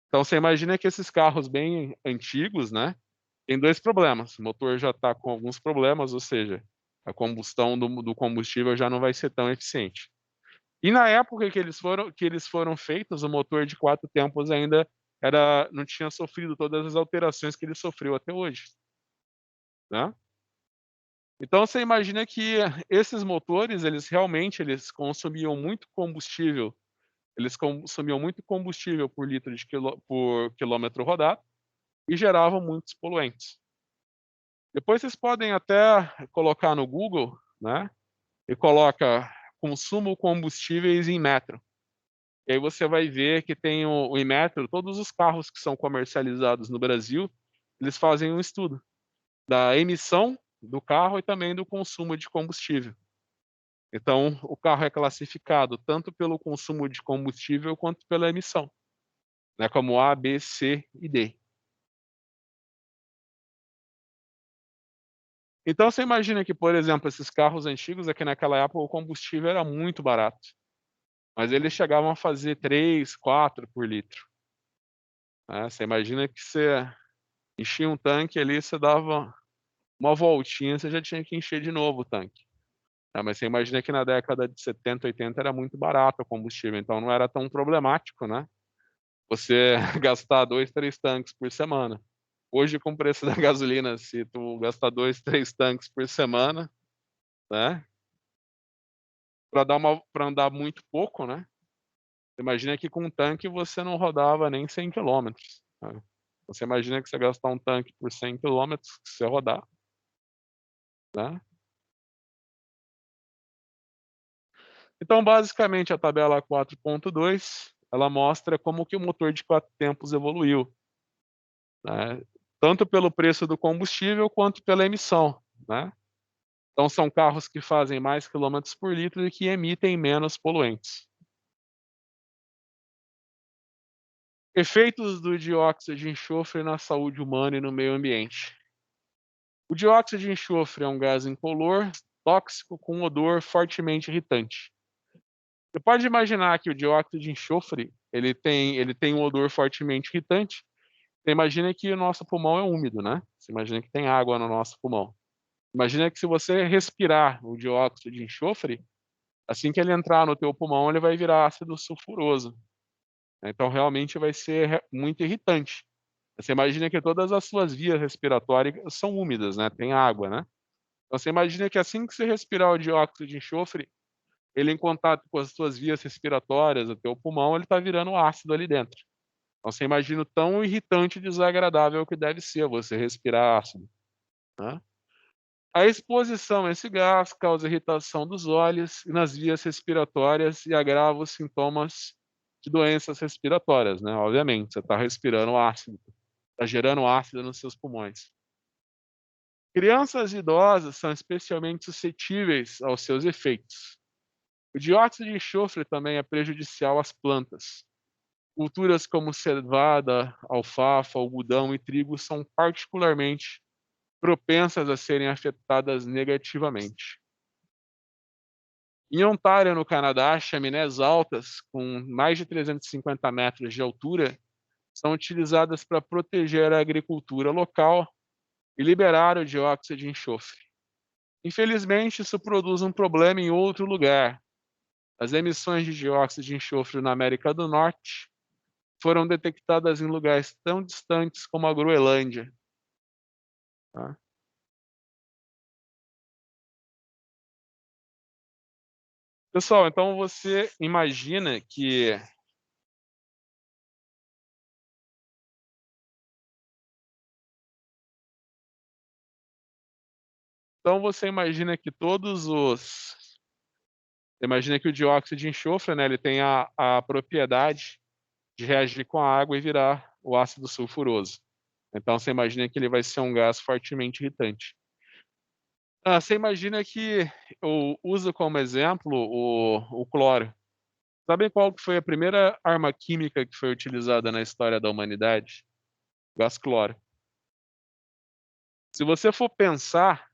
Então você imagina que esses carros bem antigos, né, tem 2 problemas, o motor já está com alguns problemas, ou seja, a combustão do combustível já não vai ser tão eficiente. E na época que eles foram feitos, o motor de 4 tempos ainda não tinha sofrido todas as alterações que ele sofreu até hoje, né. Então você imagina que esses motores, eles consumiam muito combustível, eles consumiam muito combustível por litro por quilômetro rodado e geravam muitos poluentes. Depois vocês podem até colocar no Google, né, e coloca "consumo combustíveis em metro". E aí você vai ver que tem o Inmetro, todos os carros que são comercializados no Brasil, eles fazem um estudo da emissão do carro e também do consumo de combustível. Então, o carro é classificado tanto pelo consumo de combustível quanto pela emissão, né, como A, B, C e D. Então você imagina que, por exemplo, esses carros antigos, aqui naquela época o combustível era muito barato, mas eles chegavam a fazer 3, 4 por litro, né. Você imagina que você enchia um tanque ali, você dava uma voltinha, você já tinha que encher de novo o tanque. Mas você imagina que na década de 70, 80 era muito barato o combustível, então não era tão problemático, né, você gastar 2, 3 tanques por semana. Hoje, com o preço da gasolina, se tu gastar 2, 3 tanques por semana, né, para andar muito pouco, né, imagina que com um tanque você não rodava nem 100 quilômetros, né. Você imagina que você gastar um tanque por 100 quilômetros, se você rodar, né. Então, basicamente, a tabela 4.2, ela mostra como que o motor de 4 tempos evoluiu, né, tanto pelo preço do combustível quanto pela emissão, né. Então são carros que fazem mais quilômetros por litro e que emitem menos poluentes. Efeitos do dióxido de enxofre na saúde humana e no meio ambiente. O dióxido de enxofre é um gás incolor, tóxico, com odor fortemente irritante. Você pode imaginar que o dióxido de enxofre, ele tem um odor fortemente irritante. Você imagina que o nosso pulmão é úmido, né. Você imagina que tem água no nosso pulmão. Imagina que se você respirar o dióxido de enxofre, assim que ele entrar no teu pulmão, ele vai virar ácido sulfuroso, né, então realmente vai ser muito irritante. Você imagina que todas as suas vias respiratórias são úmidas, né, tem água, né. Então você imagina que assim que você respirar o dióxido de enxofre, ele em contato com as suas vias respiratórias, o teu pulmão, ele está virando ácido ali dentro. Então você imagina o tão irritante e desagradável que deve ser você respirar ácido, né. A exposição a esse gás causa irritação dos olhos e nas vias respiratórias e agrava os sintomas de doenças respiratórias, né, obviamente, você está respirando ácido, está gerando ácido nos seus pulmões. Crianças e idosos são especialmente suscetíveis aos seus efeitos. O dióxido de enxofre também é prejudicial às plantas. Culturas como cevada, alfafa, algodão e trigo são particularmente propensas a serem afetadas negativamente. Em Ontário, no Canadá, chaminés altas, com mais de 350 metros de altura, são utilizadas para proteger a agricultura local e liberar o dióxido de enxofre. Infelizmente, isso produz um problema em outro lugar. As emissões de dióxido de enxofre na América do Norte foram detectadas em lugares tão distantes como a Groenlândia. Tá? Pessoal, então você imagina que você imagina que todos os imagina que o dióxido de enxofre, né, ele tem a propriedade de reagir com a água e virar o ácido sulfuroso. Então você imagina que ele vai ser um gás fortemente irritante. Você imagina que eu uso como exemplo o cloro. Sabem qual que foi a primeira arma química que foi utilizada na história da humanidade? Gás cloro. Se você for pensar,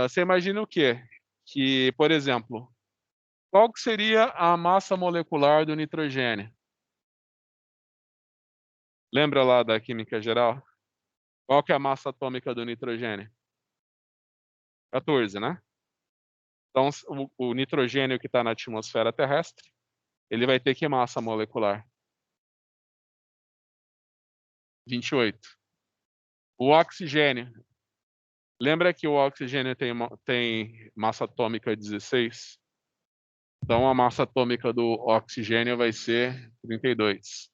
você imagina o quê? Que, por exemplo, qual que seria a massa molecular do nitrogênio? Lembra lá da química geral? Qual que é a massa atômica do nitrogênio? 14, né? Então, o nitrogênio que está na atmosfera terrestre, ele vai ter que massa molecular? 28. O oxigênio. Lembra que o oxigênio tem massa atômica 16? Então, a massa atômica do oxigênio vai ser 32.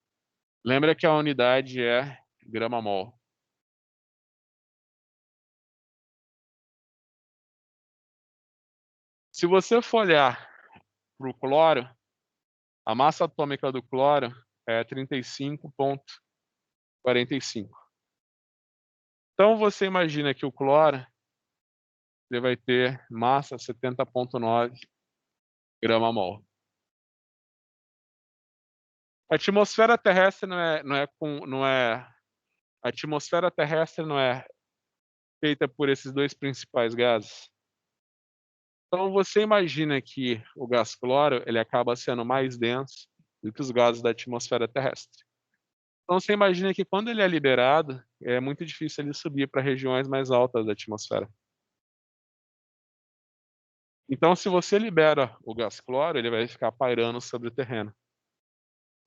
Lembra que a unidade é grama-mol. Se você for olhar para o cloro, a massa atômica do cloro é 35,45. Então, você imagina que o cloro ele vai ter massa 70,9 grama-mol. A atmosfera terrestre a atmosfera terrestre não é feita por esses dois principais gases. Então você imagina que o gás cloro ele acaba sendo mais denso do que os gases da atmosfera terrestre. Então você imagina que quando ele é liberado, é muito difícil ele subir para regiões mais altas da atmosfera. Então se você libera o gás cloro, ele vai ficar pairando sobre o terreno.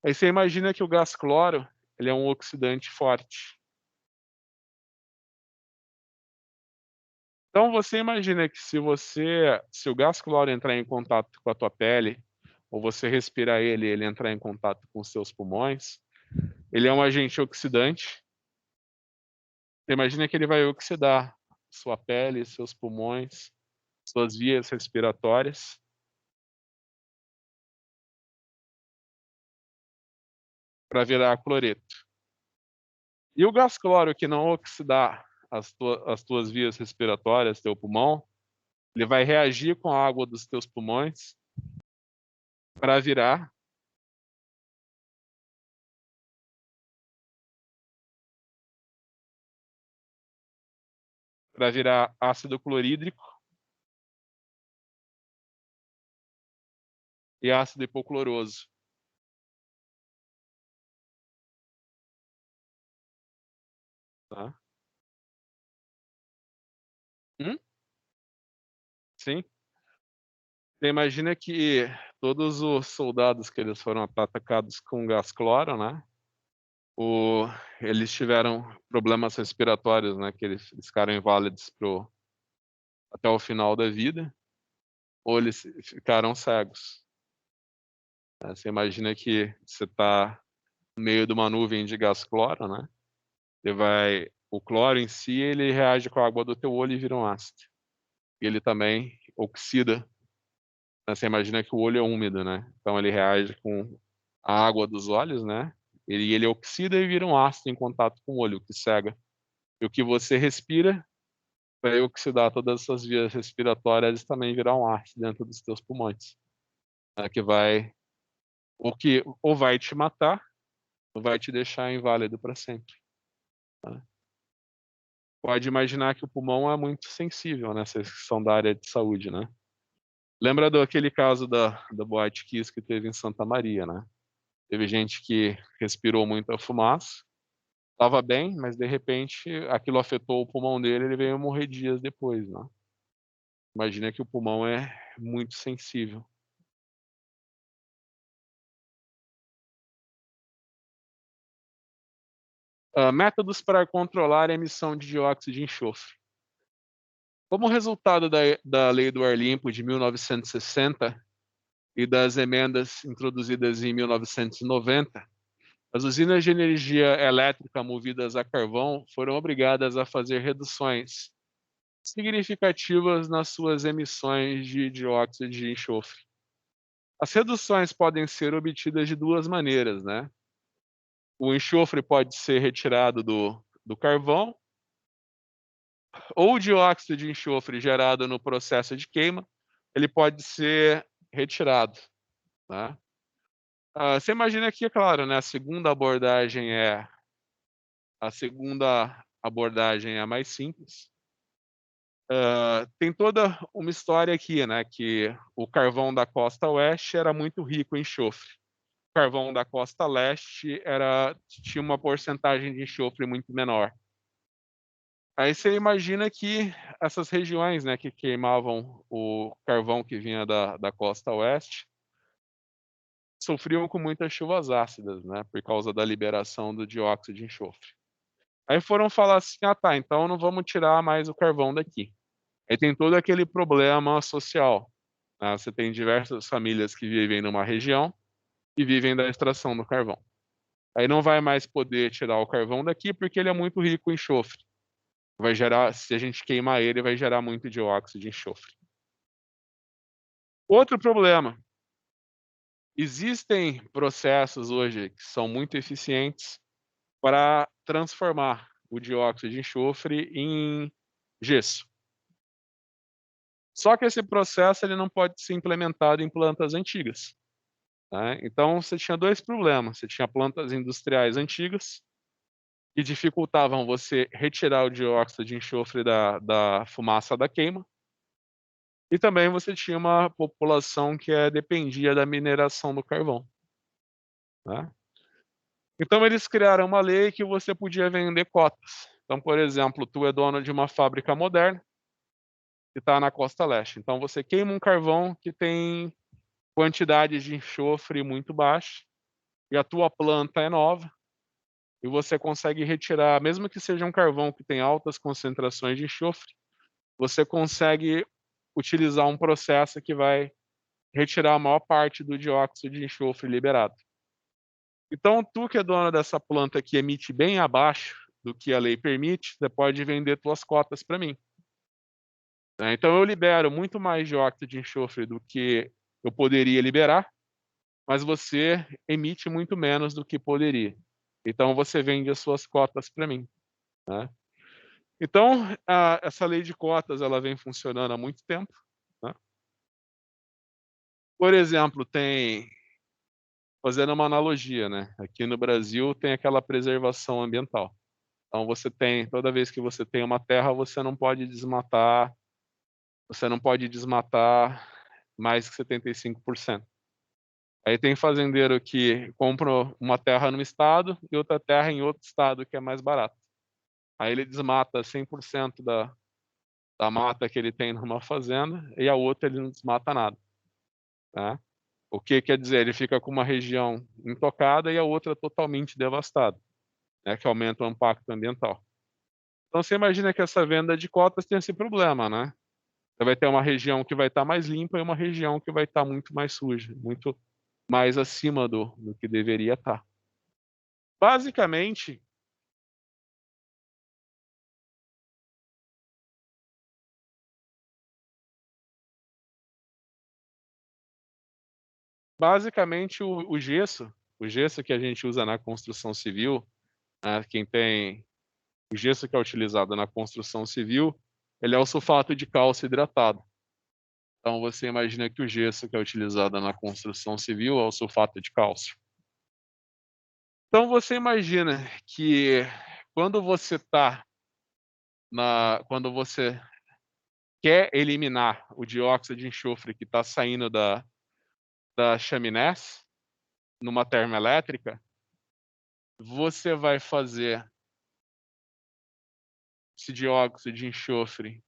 Aí você imagina que o gás cloro ele é um oxidante forte. Então você imagina que se o gás cloro entrar em contato com a tua pele, ou você respirar ele entrar em contato com os seus pulmões, ele é um agente oxidante. Você imagina que ele vai oxidar sua pele, seus pulmões, suas vias respiratórias, para virar cloreto. E o gás cloro que não oxidar as tuas vias respiratórias, teu pulmão, ele vai reagir com a água dos teus pulmões para virar ácido clorídrico e ácido hipocloroso. Tá? Sim. Você imagina que todos os soldados que eles foram atacados com gás cloro, né? O, eles tiveram problemas respiratórios, né? Que eles ficaram inválidos até o final da vida, ou eles ficaram cegos. Você imagina que você está no meio de uma nuvem de gás cloro, né? O cloro em si, ele reage com a água do teu olho e vira um ácido. E ele também oxida. Né? Você imagina que o olho é úmido, né? Então ele reage com a água dos olhos, né? Ele oxida e vira um ácido em contato com o olho, o que cega. E o que você respira vai oxidar todas essas vias respiratórias e também virar um ácido dentro dos teus pulmões. Né? Que ou vai te matar, ou vai te deixar inválido para sempre. Né? Pode imaginar que o pulmão é muito sensível, né? Vocês que são da área de saúde, né? Lembra daquele caso da Boate Kiss que teve em Santa Maria, né? Teve gente que respirou muita fumaça, estava bem, mas de repente aquilo afetou o pulmão dele, ele veio morrer dias depois, né? Imagina que o pulmão é muito sensível. Métodos para controlar a emissão de dióxido de enxofre. Como resultado da Lei do Ar Limpo de 1960 e das emendas introduzidas em 1990, as usinas de energia elétrica movidas a carvão foram obrigadas a fazer reduções significativas nas suas emissões de dióxido de enxofre. As reduções podem ser obtidas de duas maneiras, né? O enxofre pode ser retirado do carvão, ou o dióxido de enxofre gerado no processo de queima, ele pode ser retirado, né? Você imagina que, é claro, né, a segunda abordagem é a mais simples. Tem toda uma história aqui, né, que o carvão da costa oeste era muito rico em enxofre. O carvão da costa leste tinha uma porcentagem de enxofre muito menor. Aí você imagina que essas regiões, né, que queimavam o carvão que vinha da costa oeste, sofriam com muitas chuvas ácidas, né, por causa da liberação do dióxido de enxofre. Aí foram falar assim: ah, tá, então não vamos tirar mais o carvão daqui. Aí tem todo aquele problema social, né? Você tem diversas famílias que vivem numa região e vivem da extração do carvão. Aí não vai mais poder tirar o carvão daqui porque ele é muito rico em enxofre. Vai gerar, se a gente queimar ele, vai gerar muito dióxido de enxofre. Outro problema: existem processos hoje que são muito eficientes para transformar o dióxido de enxofre em gesso. Só que esse processo ele não pode ser implementado em plantas antigas, né? Então você tinha dois problemas: você tinha plantas industriais antigas que dificultavam você retirar o dióxido de enxofre da fumaça da queima, e também você tinha uma população que dependia da mineração do carvão, né? Então eles criaram uma lei que você podia vender cotas. Então, por exemplo, tu é dono de uma fábrica moderna que está na costa leste. Então você queima um carvão que tem quantidade de enxofre muito baixa e a tua planta é nova e você consegue retirar, mesmo que seja um carvão que tem altas concentrações de enxofre, você consegue utilizar um processo que vai retirar a maior parte do dióxido de enxofre liberado. Então, tu que é dona dessa planta que emite bem abaixo do que a lei permite, você pode vender tuas cotas para mim, né? Então eu libero muito mais dióxido de enxofre do que eu poderia liberar, mas você emite muito menos do que poderia. Então você vende as suas cotas para mim, né? Então essa lei de cotas ela vem funcionando há muito tempo, né? Por exemplo, fazendo uma analogia, né? Aqui no Brasil tem aquela preservação ambiental. Então toda vez que você tem uma terra, você não pode desmatar mais que 75%. Aí tem fazendeiro que compra uma terra num estado e outra terra em outro estado que é mais barato. Aí ele desmata 100% da mata que ele tem numa fazenda e a outra ele não desmata nada, né? O que quer dizer? Ele fica com uma região intocada e a outra totalmente devastada, né? Que aumenta o impacto ambiental. Então você imagina que essa venda de cotas tem esse problema, né? Você vai ter uma região que vai estar mais limpa e uma região que vai estar muito mais suja, muito mais acima do que deveria estar. Basicamente, o gesso que a gente usa na construção civil, né, o gesso que é utilizado na construção civil, ele é o sulfato de cálcio hidratado. Então você imagina que o gesso que é utilizado na construção civil é o sulfato de cálcio. Então você imagina que quando você quando você quer eliminar o dióxido de enxofre que está saindo da chaminés numa termoelétrica, você vai fazer esse dióxido de enxofre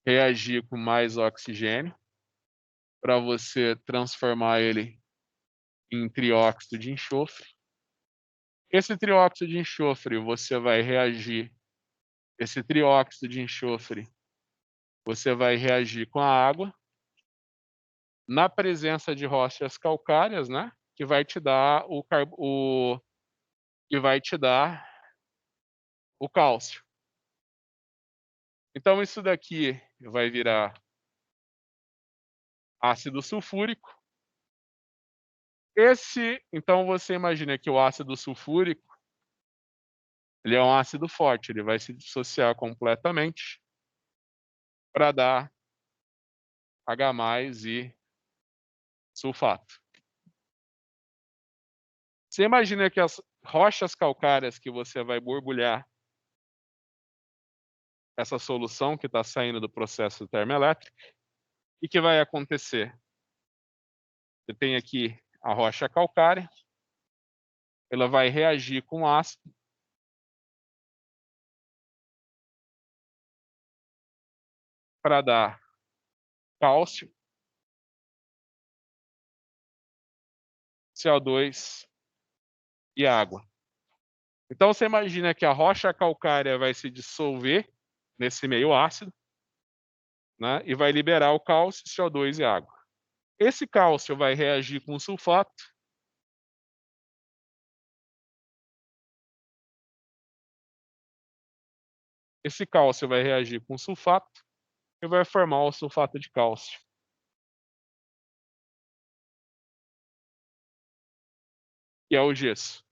reagir com mais oxigênio para você transformar ele em trióxido de enxofre. Esse trióxido de enxofre, esse trióxido de enxofre, você vai reagir com a água na presença de rochas calcárias, né? Que vai te dar que vai te dar o cálcio. Então isso daqui vai virar ácido sulfúrico. Então você imagina que o ácido sulfúrico Ele é um ácido forte, ele vai se dissociar completamente para dar H+ e sulfato. Você imagina que as rochas calcárias que você vai borbulhar essa solução que está saindo do processo termoelétrico, o que vai acontecer? Você tem aqui a rocha calcária, ela vai reagir com ácido para dar cálcio, CO2 e água. Então você imagina que a rocha calcária vai se dissolver nesse meio ácido, né, e vai liberar o cálcio, CO2 e água. Esse cálcio vai reagir com sulfato. Esse cálcio vai reagir com sulfato e vai formar o sulfato de cálcio. Que é o gesso.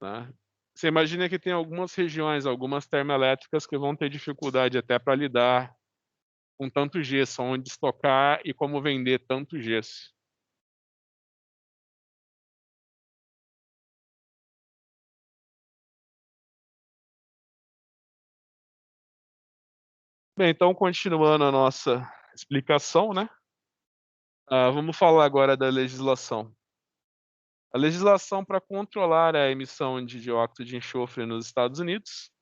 Né? Você imagina que tem algumas regiões, algumas termoelétricas que vão ter dificuldade até para lidar com tanto gesso, onde estocar e como vender tanto gesso. Bem, então continuando a nossa explicação, né? Vamos falar agora da legislação. A legislação para controlar a emissão de dióxido de enxofre nos Estados Unidos.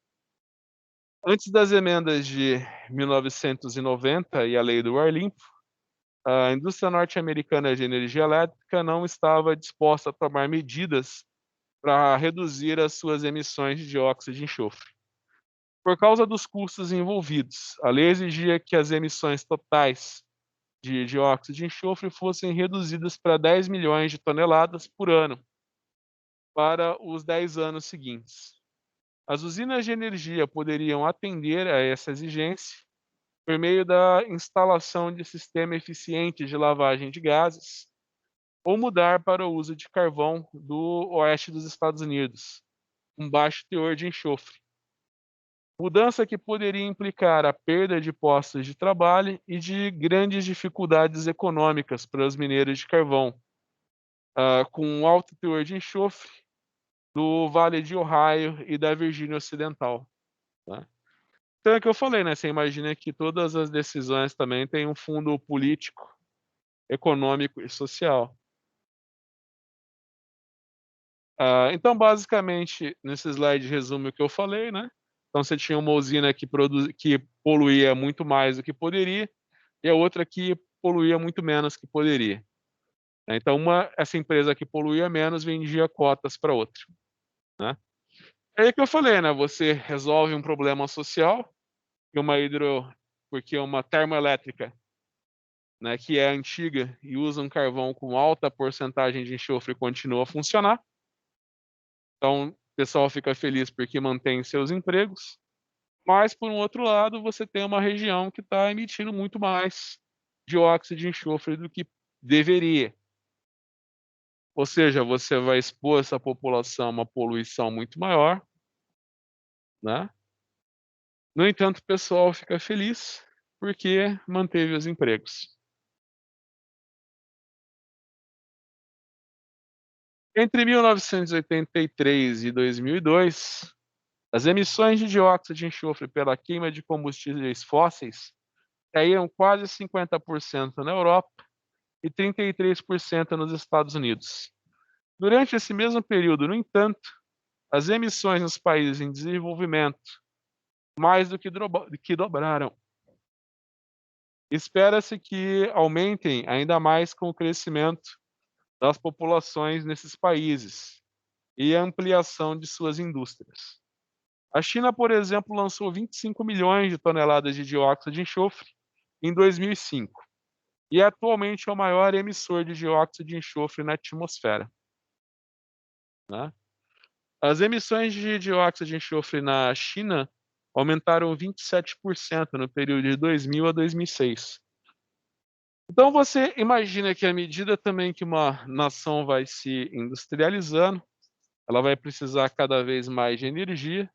Antes das emendas de 1990 e a Lei do Ar Limpo, a indústria norte-americana de energia elétrica não estava disposta a tomar medidas para reduzir as suas emissões de dióxido de enxofre. Por causa dos custos envolvidos, a lei exigia que as emissões totais de dióxido de enxofre fossem reduzidas para 10 milhões de toneladas por ano para os 10 anos seguintes. As usinas de energia poderiam atender a essa exigência por meio da instalação de sistema eficiente de lavagem de gases ou mudar para o uso de carvão do oeste dos Estados Unidos, com baixo teor de enxofre. Mudança que poderia implicar a perda de postos de trabalho e de grandes dificuldades econômicas para os mineiros de carvão, com alto teor de enxofre do Vale de Ohio e da Virgínia Ocidental. Tá? Então é o que eu falei, né? Você imagina que todas as decisões também têm um fundo político, econômico e social. Então, basicamente, nesse slide resume o que eu falei, né? Então, você tinha uma usina que poluía muito mais do que poderia e a outra que poluía muito menos que poderia. Então, essa empresa que poluía menos vendia cotas para outra. Né? É aí que eu falei, né? Você resolve um problema social, porque uma termoelétrica, né, que é antiga e usa um carvão com alta porcentagem de enxofre continua a funcionar. Então, o pessoal fica feliz porque mantém seus empregos. Mas, por um outro lado, você tem uma região que está emitindo muito mais dióxido de enxofre do que deveria. Ou seja, você vai expor essa população a uma poluição muito maior, né? No entanto, o pessoal fica feliz porque manteve os empregos. Entre 1983 e 2002, as emissões de dióxido de enxofre pela queima de combustíveis fósseis caíram quase 50% na Europa e 33% nos Estados Unidos. Durante esse mesmo período, no entanto, as emissões nos países em desenvolvimento mais do que dobraram. Espera-se que aumentem ainda mais com o crescimento das populações nesses países e a ampliação de suas indústrias. A China, por exemplo, lançou 25 milhões de toneladas de dióxido de enxofre em 2005 e é atualmente o maior emissor de dióxido de enxofre na atmosfera. Né? As emissões de dióxido de enxofre na China aumentaram 27% no período de 2000 a 2006. Então você imagina que à medida também que uma nação vai se industrializando, ela vai precisar cada vez mais de energia.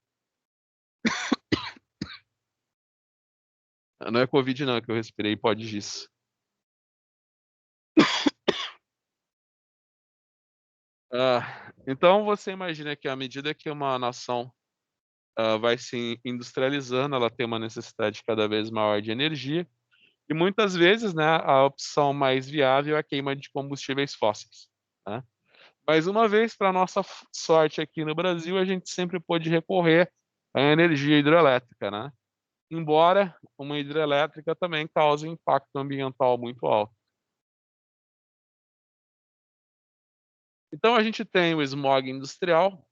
Não é Covid não, que eu respirei pó de giz. Então você imagina que à medida que uma nação vai se industrializando, ela tem uma necessidade cada vez maior de energia, e muitas vezes, né, a opção mais viável é a queima de combustíveis fósseis, né? Mas uma vez, para nossa sorte aqui no Brasil, a gente sempre pôde recorrer à energia hidrelétrica, né? Embora uma hidrelétrica também cause um impacto ambiental muito alto. Então a gente tem o smog industrial,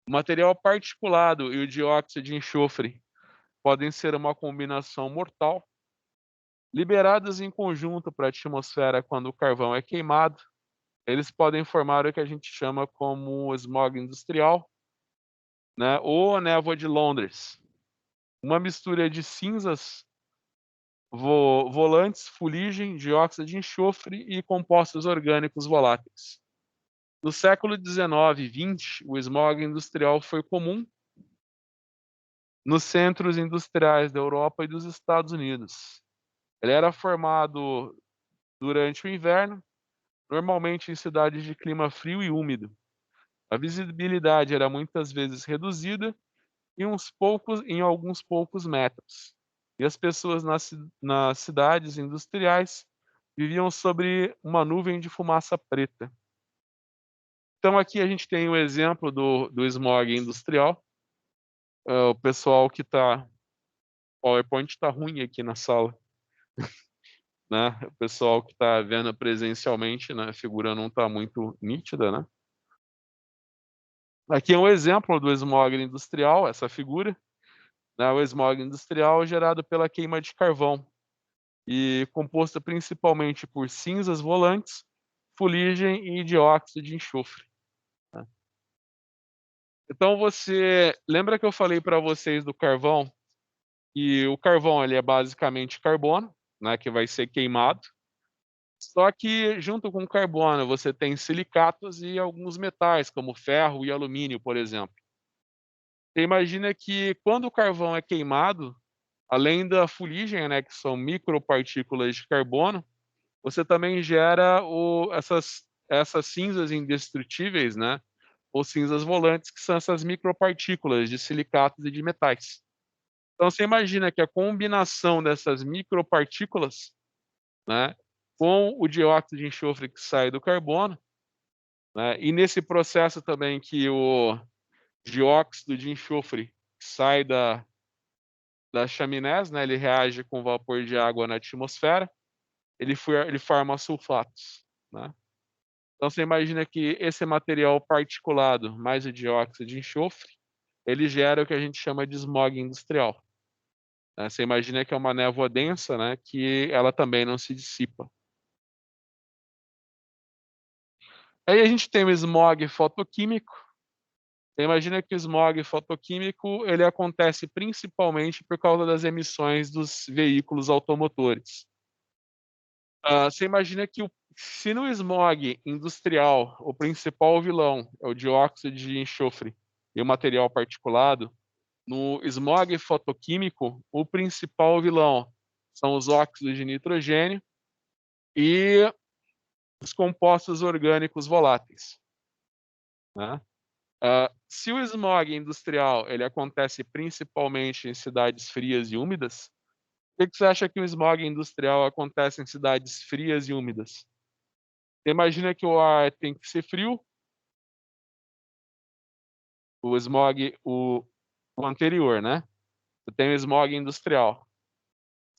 o material particulado e o dióxido de enxofre podem ser uma combinação mortal, liberados em conjunto para a atmosfera quando o carvão é queimado. Eles podem formar o que a gente chama como smog industrial, né, ou a névoa de Londres, uma mistura de cinzas volantes, fuligem, dióxido de enxofre e compostos orgânicos voláteis. No século XIX e XX, o smog industrial foi comum nos centros industriais da Europa e dos Estados Unidos. Ele era formado durante o inverno, normalmente em cidades de clima frio e úmido. A visibilidade era muitas vezes reduzida em alguns poucos metros. E as pessoas nas cidades industriais viviam sobre uma nuvem de fumaça preta. Então aqui a gente tem o exemplo do smog industrial. O pessoal que está... O PowerPoint está ruim aqui na sala, né? O pessoal que está vendo presencialmente, né? A figura não está muito nítida, né? Aqui é um exemplo do smog industrial, essa figura, né? O smog industrial é gerado pela queima de carvão e composto principalmente por cinzas volantes, fuligem e dióxido de enxofre, né? Então você lembra que eu falei para vocês do carvão? E o carvão ele é basicamente carbono, né, que vai ser queimado. Só que junto com o carbono você tem silicatos e alguns metais, como ferro e alumínio, por exemplo. Você imagina que quando o carvão é queimado, além da fuligem, né, que são micropartículas de carbono, você também gera essas cinzas indestrutíveis, né, ou cinzas volantes, que são essas micropartículas de silicatos e de metais. Então você imagina que a combinação dessas micropartículas, né, com o dióxido de enxofre que sai do carbono, né, e nesse processo também que o dióxido de enxofre sai das chaminés, né, ele reage com vapor de água na atmosfera, ele forma sulfatos, né? Então você imagina que esse material particulado mais o dióxido de enxofre, ele gera o que a gente chama de smog industrial, né? Você imagina que é uma névoa densa, né, que ela também não se dissipa. Aí a gente tem o smog fotoquímico. Você imagina que o smog fotoquímico ele acontece principalmente por causa das emissões dos veículos automotores. Você imagina que se no smog industrial o principal vilão é o dióxido de enxofre e o material particulado, no smog fotoquímico o principal vilão são os óxidos de nitrogênio e os compostos orgânicos voláteis, né? Se o smog industrial ele acontece principalmente em cidades frias e úmidas, por que você acha que o smog industrial acontece em cidades frias e úmidas? Você imagina que o ar tem que ser frio, o smog, o anterior, né? Você tem o smog industrial.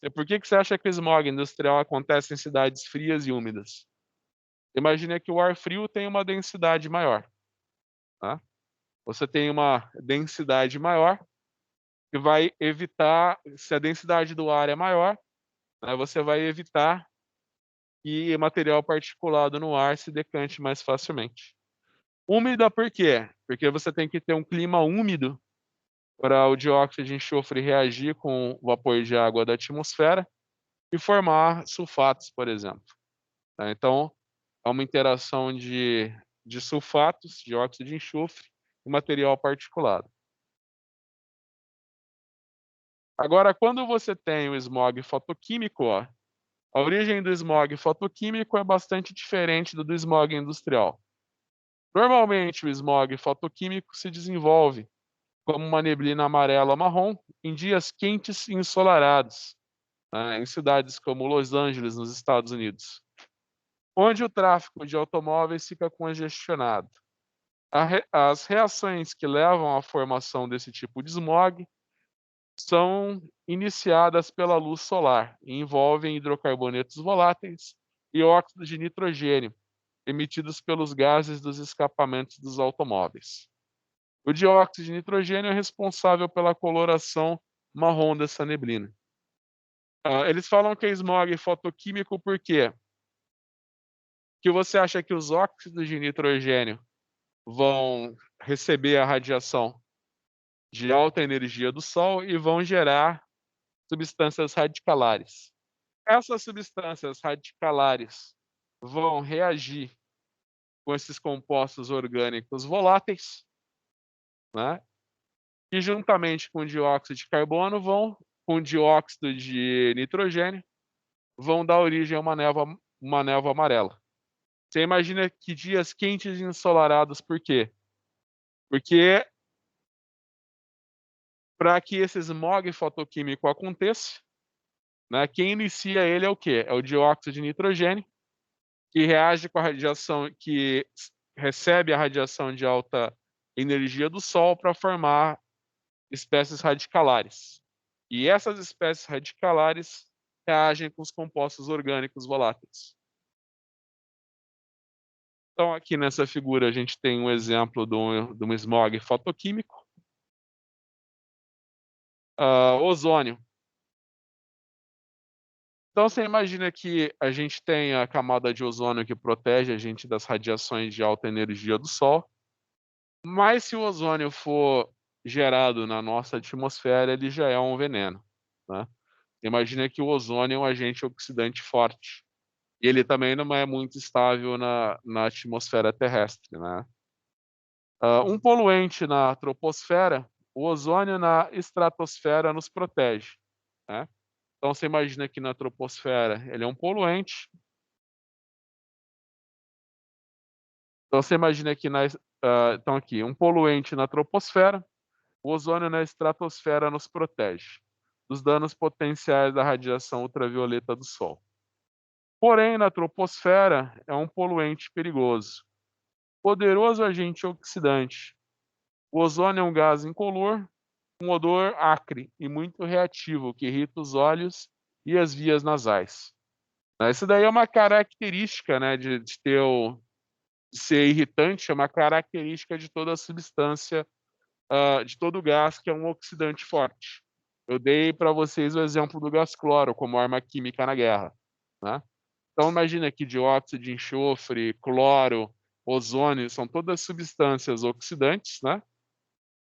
E por que você acha que o smog industrial acontece em cidades frias e úmidas? Imagina que o ar frio tem uma densidade maior, tá? Você tem uma densidade maior que vai evitar, se a densidade do ar é maior, né, você vai evitar que material particulado no ar se decante mais facilmente. Úmida por quê? Porque você tem que ter um clima úmido para o dióxido de enxofre reagir com o vapor de água da atmosfera e formar sulfatos, por exemplo, tá? Então, é uma interação de de sulfatos, dióxido de enxofre e material particulado. Agora, quando você tem o smog fotoquímico, ó, a origem do smog fotoquímico é bastante diferente do smog industrial. Normalmente, o smog fotoquímico se desenvolve como uma neblina amarela ou marrom em dias quentes e ensolarados, né, em cidades como Los Angeles, nos Estados Unidos, onde o tráfego de automóveis fica congestionado. As reações que levam à formação desse tipo de smog são iniciadas pela luz solar e envolvem hidrocarbonetos voláteis e óxidos de nitrogênio, emitidos pelos gases dos escapamentos dos automóveis. O dióxido de nitrogênio é responsável pela coloração marrom dessa neblina. Eles falam que é smog fotoquímico por quê? Que você acha que os óxidos de nitrogênio vão receber a radiação de alta energia do Sol e vão gerar substâncias radicalares. Essas substâncias radicalares vão reagir com esses compostos orgânicos voláteis, né? E juntamente com o dióxido de carbono com dióxido de nitrogênio, vão dar origem a uma névoa amarela. Você imagina que dias quentes e ensolarados, por quê? Porque para que esse smog fotoquímico aconteça, né, quem inicia ele é o quê? É o dióxido de nitrogênio, que reage com a radiação, que recebe a radiação de alta energia do Sol para formar espécies radicalares. E essas espécies radicalares reagem com os compostos orgânicos voláteis. Então, aqui nessa figura, a gente tem um exemplo de um smog fotoquímico. Ozônio. Então, você imagina que a gente tem a camada de ozônio que protege a gente das radiações de alta energia do Sol. Mas se o ozônio for gerado na nossa atmosfera, ele já é um veneno, né? Imagina que o ozônio é um agente oxidante forte. E ele também não é muito estável na atmosfera terrestre, né? Um poluente na troposfera, o ozônio na estratosfera nos protege, né? Então você imagina que na troposfera ele é um poluente. Então você imagina que então aqui, um poluente na troposfera, o ozônio na estratosfera nos protege dos danos potenciais da radiação ultravioleta do Sol. Porém, na troposfera é um poluente perigoso, poderoso agente oxidante. O ozônio é um gás incolor, com odor acre e muito reativo, que irrita os olhos e as vias nasais. Isso daí é uma característica, né, de ser irritante, é uma característica de toda substância, de todo gás que é um oxidante forte. Eu dei para vocês o exemplo do gás cloro como arma química na guerra, né? Então imagina que dióxido de enxofre, cloro, ozônio são todas substâncias oxidantes, né?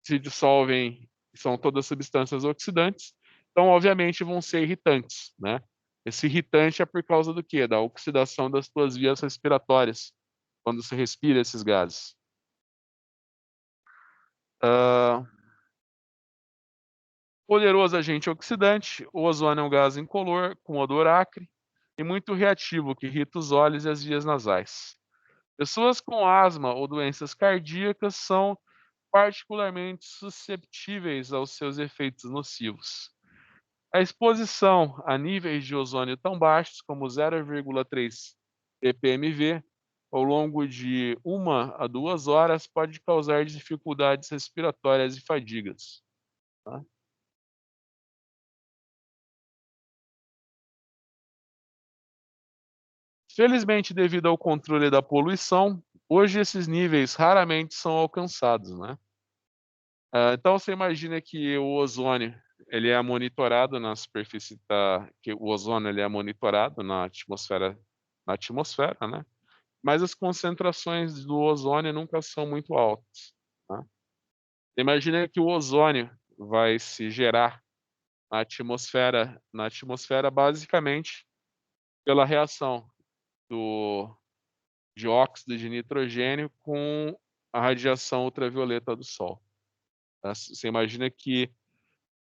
Se dissolvem, são todas substâncias oxidantes. Então, obviamente, vão ser irritantes, né? Esse irritante é por causa do quê? Da oxidação das tuas vias respiratórias, quando você respira esses gases. Poderoso agente oxidante, o ozônio é um gás incolor, com odor acre e muito reativo, que irrita os olhos e as vias nasais. Pessoas com asma ou doenças cardíacas são particularmente susceptíveis aos seus efeitos nocivos. A exposição a níveis de ozônio tão baixos como 0,3 ppmv ao longo de 1 a 2 horas pode causar dificuldades respiratórias e fadigas, tá? Felizmente, devido ao controle da poluição, hoje esses níveis raramente são alcançados, né? Então você imagina que o ozônio ele é monitorado na superfície que o ozônio ele é monitorado na atmosfera, né? Mas as concentrações do ozônio nunca são muito altas, tá? Imagina que o ozônio vai se gerar na atmosfera basicamente pela reação do de óxido de nitrogênio com a radiação ultravioleta do Sol. Você imagina que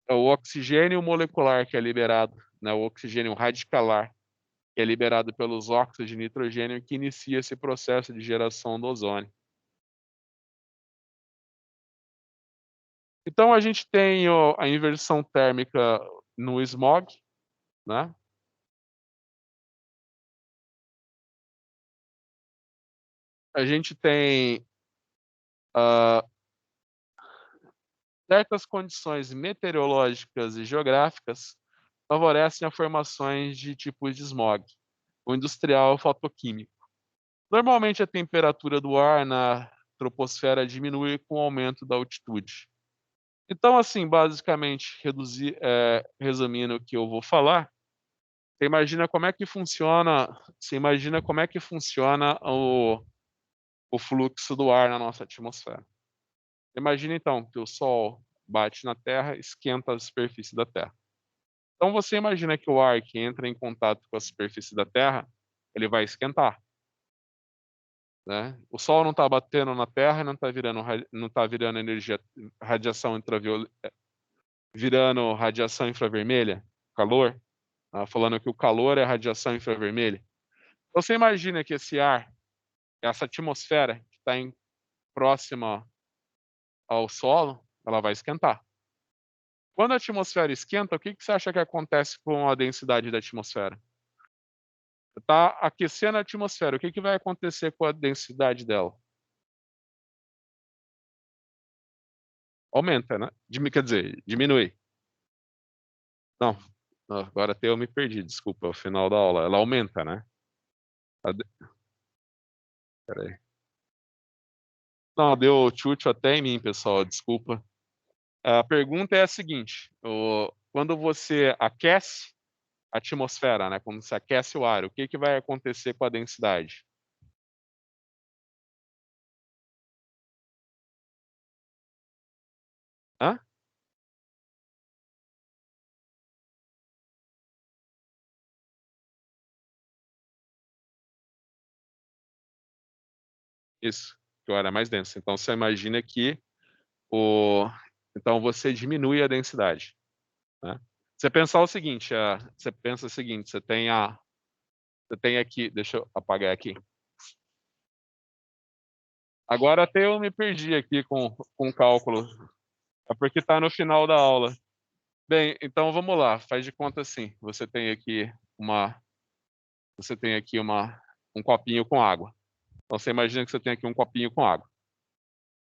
é o oxigênio molecular que é liberado, né, o oxigênio radicalar, que é liberado pelos óxidos de nitrogênio, que inicia esse processo de geração do ozônio. Então, a gente tem a inversão térmica no smog, né? A gente tem certas condições meteorológicas e geográficas favorecem a formações de tipos de smog, o industrial fotoquímico. Normalmente, a temperatura do ar na troposfera diminui com o aumento da altitude. Então, assim, basicamente, resumindo o que eu vou falar, você imagina como é que funciona o fluxo do ar na nossa atmosfera. Imagina, então, que o Sol bate na Terra, esquenta a superfície da Terra. Então, você imagina que o ar que entra em contato com a superfície da Terra, ele vai esquentar, né? O Sol não está batendo na Terra, não tá virando radiação virando radiação infravermelha, calor, falando que o calor é radiação infravermelha. Então, você imagina que esse ar, essa atmosfera que está próxima ao solo, ela vai esquentar. Quando a atmosfera esquenta, o que você acha que acontece com a densidade da atmosfera? Está aquecendo a atmosfera. O que vai acontecer com a densidade dela? Aumenta, né? Quer dizer, diminui. Não, agora até eu me perdi, desculpa, é o final da aula. Ela aumenta, né? Peraí. Não, deu chute até em mim, pessoal, desculpa. A pergunta é a seguinte: quando você aquece a atmosfera, né? Quando você aquece o ar, o que vai acontecer com a densidade? Hã? Isso, que o ar é mais denso. Então você imagina que o então você diminui a densidade, né? Você pensar o seguinte, você pensa o seguinte, você tem aqui, deixa eu apagar aqui. Agora até eu me perdi aqui com o cálculo. É porque está no final da aula. Bem, então vamos lá, faz de conta assim, uma você tem aqui um copinho com água. Então você imagina que você tem aqui um copinho com água.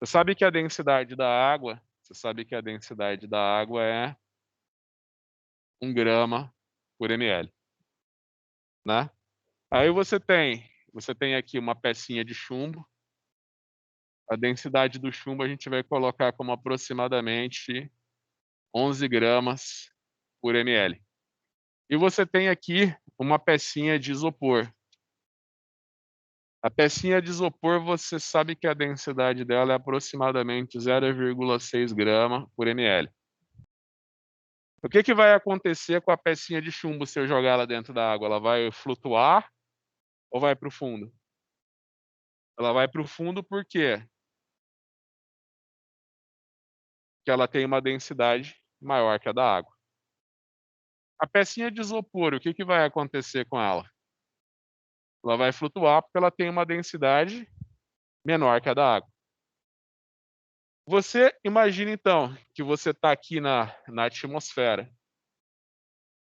Você sabe que a densidade da água, é 1 grama por ml, né? Aí você tem aqui uma pecinha de chumbo. A densidade do chumbo a gente vai colocar como aproximadamente 11 gramas por ml. E você tem aqui uma pecinha de isopor. A pecinha de isopor, você sabe que a densidade dela é aproximadamente 0,6 grama por ml. O que vai acontecer com a pecinha de chumbo se eu jogar ela dentro da água? Ela vai flutuar ou vai para o fundo? Ela vai para o fundo por quê? Porque ela tem uma densidade maior que a da água. A pecinha de isopor, o que vai acontecer com ela? Ela vai flutuar porque ela tem uma densidade menor que a da água. Você imagina então que você está aqui na atmosfera.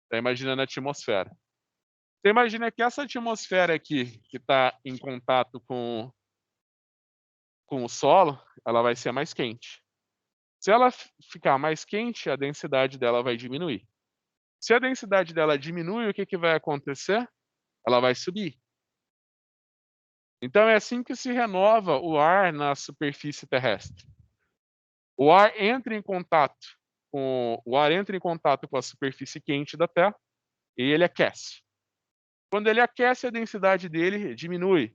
Está imaginando a atmosfera. Você imagina que essa atmosfera aqui, que está em contato com o solo, ela vai ser mais quente. Se ela ficar mais quente, a densidade dela vai diminuir. Se a densidade dela diminui, o que vai acontecer? Ela vai subir. Então é assim que se renova o ar na superfície terrestre. O ar entra em contato com a superfície quente da Terra e ele aquece. Quando ele aquece, a densidade dele diminui.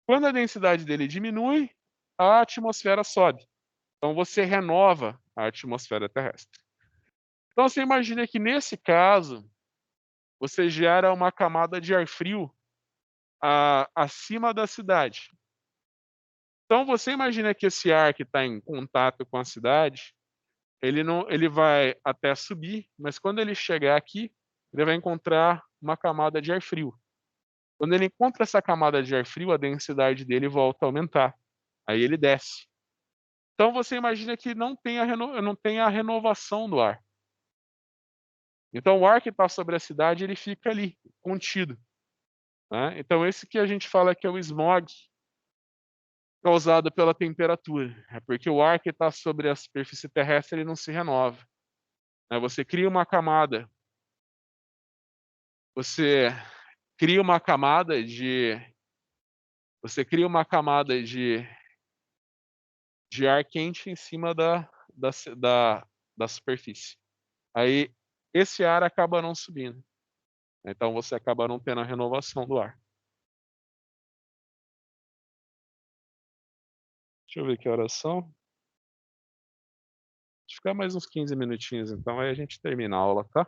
Quando a densidade dele diminui, a atmosfera sobe. Então você renova a atmosfera terrestre. Então você imagina que nesse caso, você gera uma camada de ar frio acima da cidade. Então você imagina que esse ar que está em contato com a cidade, ele vai até subir, mas quando ele chegar aqui, ele vai encontrar uma camada de ar frio. Quando ele encontra essa camada de ar frio, a densidade dele volta a aumentar. Aí ele desce. Então você imagina que não tem a renovação do ar. Então o ar que está sobre a cidade, ele fica ali, contido, né? Então esse que a gente fala que é o smog causado pela temperatura. É porque o ar que está sobre a superfície terrestre, ele não se renova, né? Você cria uma camada de você cria uma camada de ar quente em cima da superfície. Aí esse ar acaba não subindo. Então você acaba não tendo a renovação do ar. Deixa eu ver que horas são. Deixa eu ficar mais uns 15 minutinhos, então aí a gente termina a aula, tá?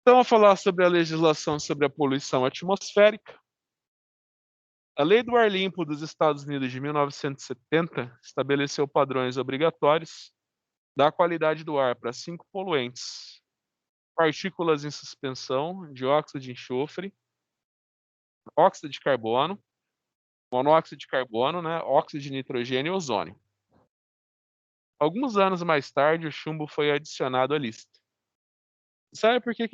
Então, vou falar sobre a legislação sobre a poluição atmosférica. A Lei do Ar Limpo dos Estados Unidos de 1970 estabeleceu padrões obrigatórios da qualidade do ar para 5 poluentes: partículas em suspensão, dióxido de enxofre, óxido de carbono, monóxido de carbono, né, óxido de nitrogênio e ozônio. Alguns anos mais tarde, o chumbo foi adicionado à lista. Sabe por que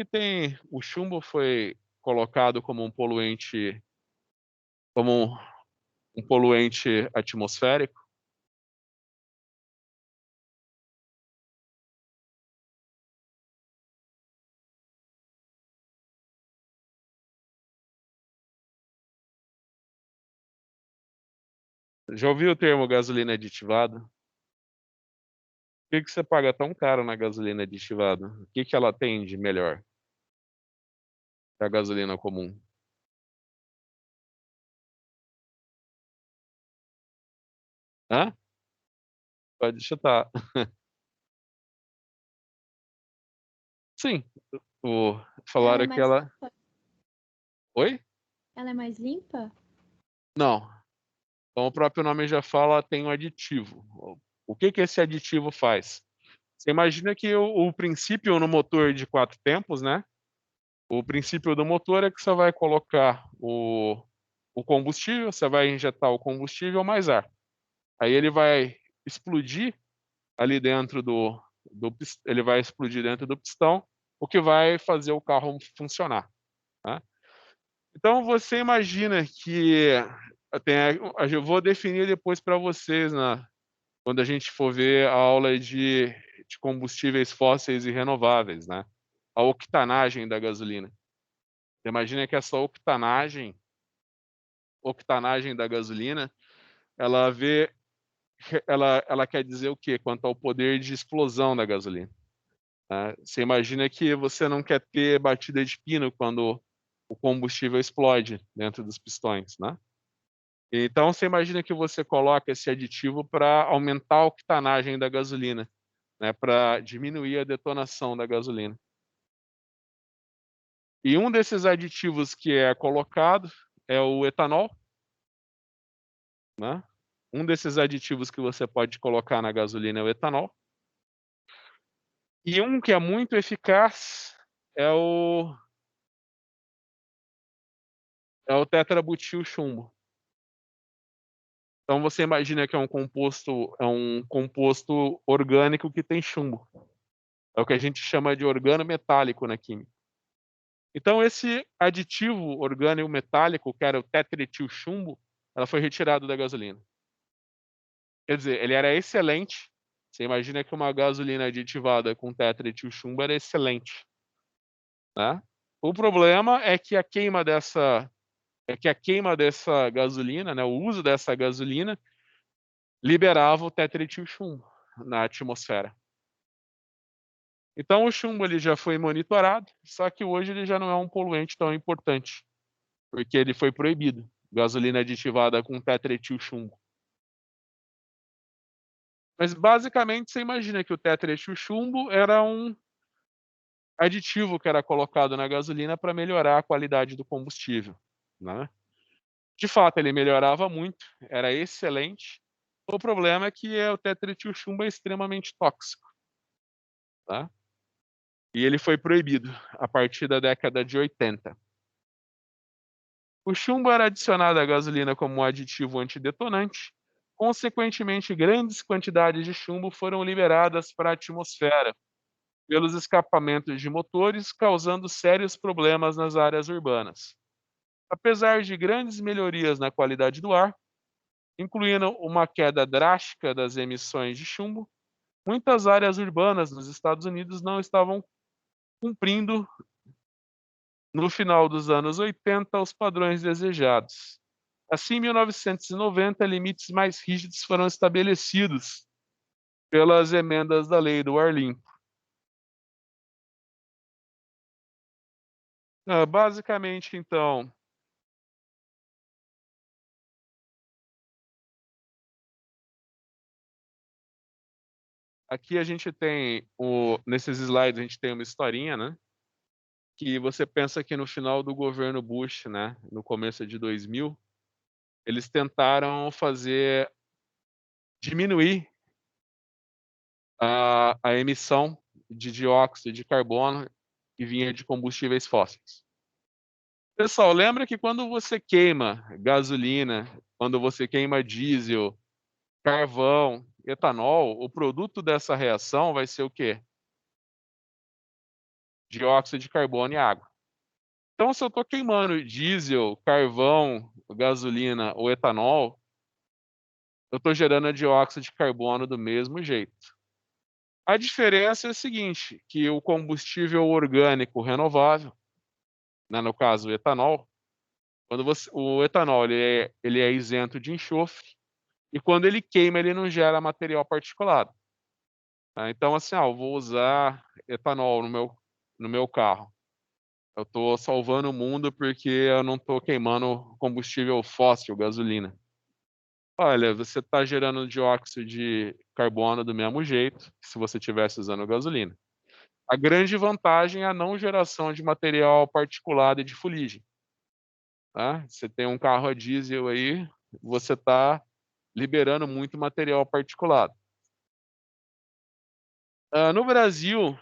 o chumbo foi colocado como como um poluente atmosférico? Já ouviu o termo gasolina aditivada? Por que você paga tão caro na gasolina aditivada? O que ela tem de melhor que a gasolina comum? Hã? Pode chutar. Sim, o Ela é falaram que mais ela. limpa? Oi? Ela é mais limpa? Não. Como o próprio nome já fala, tem um aditivo. O que esse aditivo faz? Você imagina que o princípio no motor de 4 tempos, né? O princípio do motor é que você vai colocar o combustível, você vai injetar o combustível mais ar. Aí ele vai explodir ali dentro ele vai explodir dentro do pistão, o que vai fazer o carro funcionar, né? Então você imagina que eu vou definir depois para vocês, quando a gente for ver a aula de combustíveis fósseis e renováveis, né? A octanagem da gasolina. Você imagina que essa octanagem da gasolina, ela vê ela quer dizer o quê? Quanto ao poder de explosão da gasolina, né? Você imagina que você não quer ter batida de pino quando o combustível explode dentro dos pistões, né? Então você imagina que você coloca esse aditivo para aumentar a octanagem da gasolina, né? Para diminuir a detonação da gasolina. E um desses aditivos que é colocado é o etanol, né? Um desses aditivos que você pode colocar na gasolina é o etanol. E um que é muito eficaz é o tetrabutil chumbo. Então você imagina que é um composto orgânico que tem chumbo. É o que a gente chama de organometálico na química. Então esse aditivo orgânico metálico, que era o tetraetil chumbo, ela foi retirado da gasolina. Quer dizer, ele era excelente. Você imagina que uma gasolina aditivada com tetraetil chumbo era excelente, né? O problema é que a queima dessa gasolina, né, o uso dessa gasolina liberava o tetraetil chumbo na atmosfera. Então o chumbo ele já foi monitorado, só que hoje ele já não é um poluente tão importante, porque ele foi proibido. Gasolina aditivada com tetraetil chumbo. Mas basicamente você imagina que o tetraetil chumbo aditivo que era colocado na gasolina para melhorar a qualidade do combustível, né? De fato, ele melhorava muito, era excelente. O problema é que o tetrietilchumbo é extremamente tóxico, tá? E ele foi proibido a partir da década de 80. O chumbo era adicionado à gasolina como um aditivo antidetonante. Consequentemente, grandes quantidades de chumbo foram liberadas para a atmosfera pelos escapamentos de motores, causando sérios problemas nas áreas urbanas. Apesar de grandes melhorias na qualidade do ar, incluindo uma queda drástica das emissões de chumbo, muitas áreas urbanas nos Estados Unidos não estavam cumprindo, no final dos anos 80, os padrões desejados. Assim, em 1990, limites mais rígidos foram estabelecidos pelas emendas da Lei do Ar Limpo. Basicamente, então, aqui a gente tem, nesses slides, a gente tem uma historinha, né? Que você pensa que no final do governo Bush, né, no começo de 2000, eles tentaram diminuir a emissão de dióxido de carbono que vinha de combustíveis fósseis. Pessoal, lembra que quando você queima gasolina, quando você queima diesel, carvão, etanol, o produto dessa reação vai ser o quê? Dióxido de carbono e água. Então, se eu estou queimando diesel, carvão, gasolina ou etanol, eu estou gerando dióxido de carbono do mesmo jeito. A diferença é a seguinte, que o combustível orgânico renovável, né, no caso o etanol, o etanol ele é isento de enxofre e quando ele queima ele não gera material particulado. Tá? Então assim, eu vou usar etanol no meu carro. Eu estou salvando o mundo porque eu não estou queimando combustível fóssil, gasolina. Olha, você está gerando dióxido de carbono do mesmo jeito que se você estivesse usando gasolina. A grande vantagem é a não geração de material particulado e de fuligem. Tá? Você tem um carro a diesel aí, você está liberando muito material particulado. No Brasil,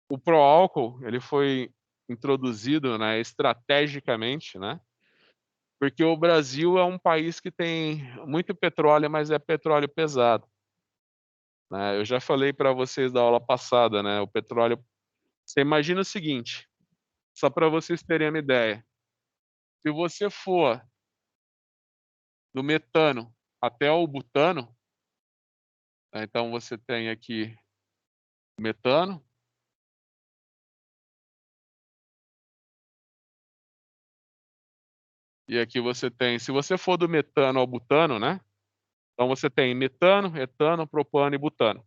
o pró-álcool, ele foi introduzido, né, estrategicamente, né, porque o Brasil é um país que tem muito petróleo, mas é petróleo pesado. Né? Eu já falei para vocês da aula passada, né, o petróleo. Você imagina o seguinte, só para vocês terem uma ideia. Se você for do metano até o butano, né, então você tem aqui metano, e aqui você tem, se você for do metano ao butano, né? Então você tem metano, etano, propano e butano.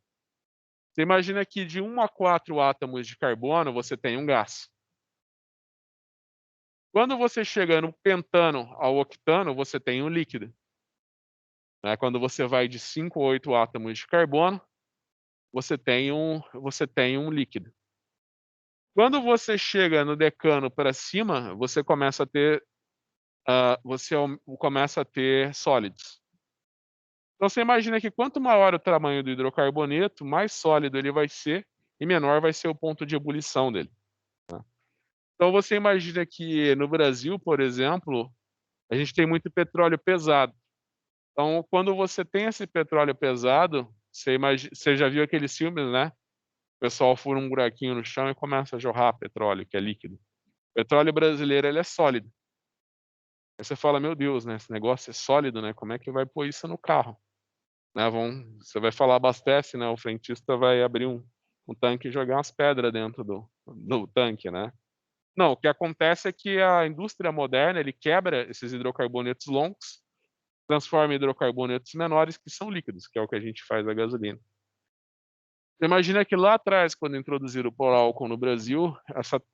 Você imagina que de 1 a 4 átomos de carbono você tem um gás. Quando você chega no pentano ao octano, você tem um líquido. Né? Quando você vai de 5 a 8 átomos de carbono, você tem um líquido. Quando você chega no decano para cima, você começa a ter sólidos. Então você imagina que quanto maior o tamanho do hidrocarboneto, mais sólido ele vai ser e menor vai ser o ponto de ebulição dele. Tá? Então você imagina que no Brasil, por exemplo, a gente tem muito petróleo pesado. Então quando você tem esse petróleo pesado, você já viu aqueles filmes, né? O pessoal fura um buraquinho no chão e começa a jorrar petróleo, que é líquido. O petróleo brasileiro ele é sólido. Aí você fala, meu Deus, né? Esse negócio é sólido, né? Como é que vai pôr isso no carro? Né, você vai falar abastece, né? O frentista vai abrir um tanque e jogar umas pedras dentro do tanque, né? Não, o que acontece é que a indústria moderna ele quebra esses hidrocarbonetos longos, transforma em hidrocarbonetos menores que são líquidos, que é o que a gente faz a gasolina. Você imagina que lá atrás, quando introduziram o pó-álcool no Brasil,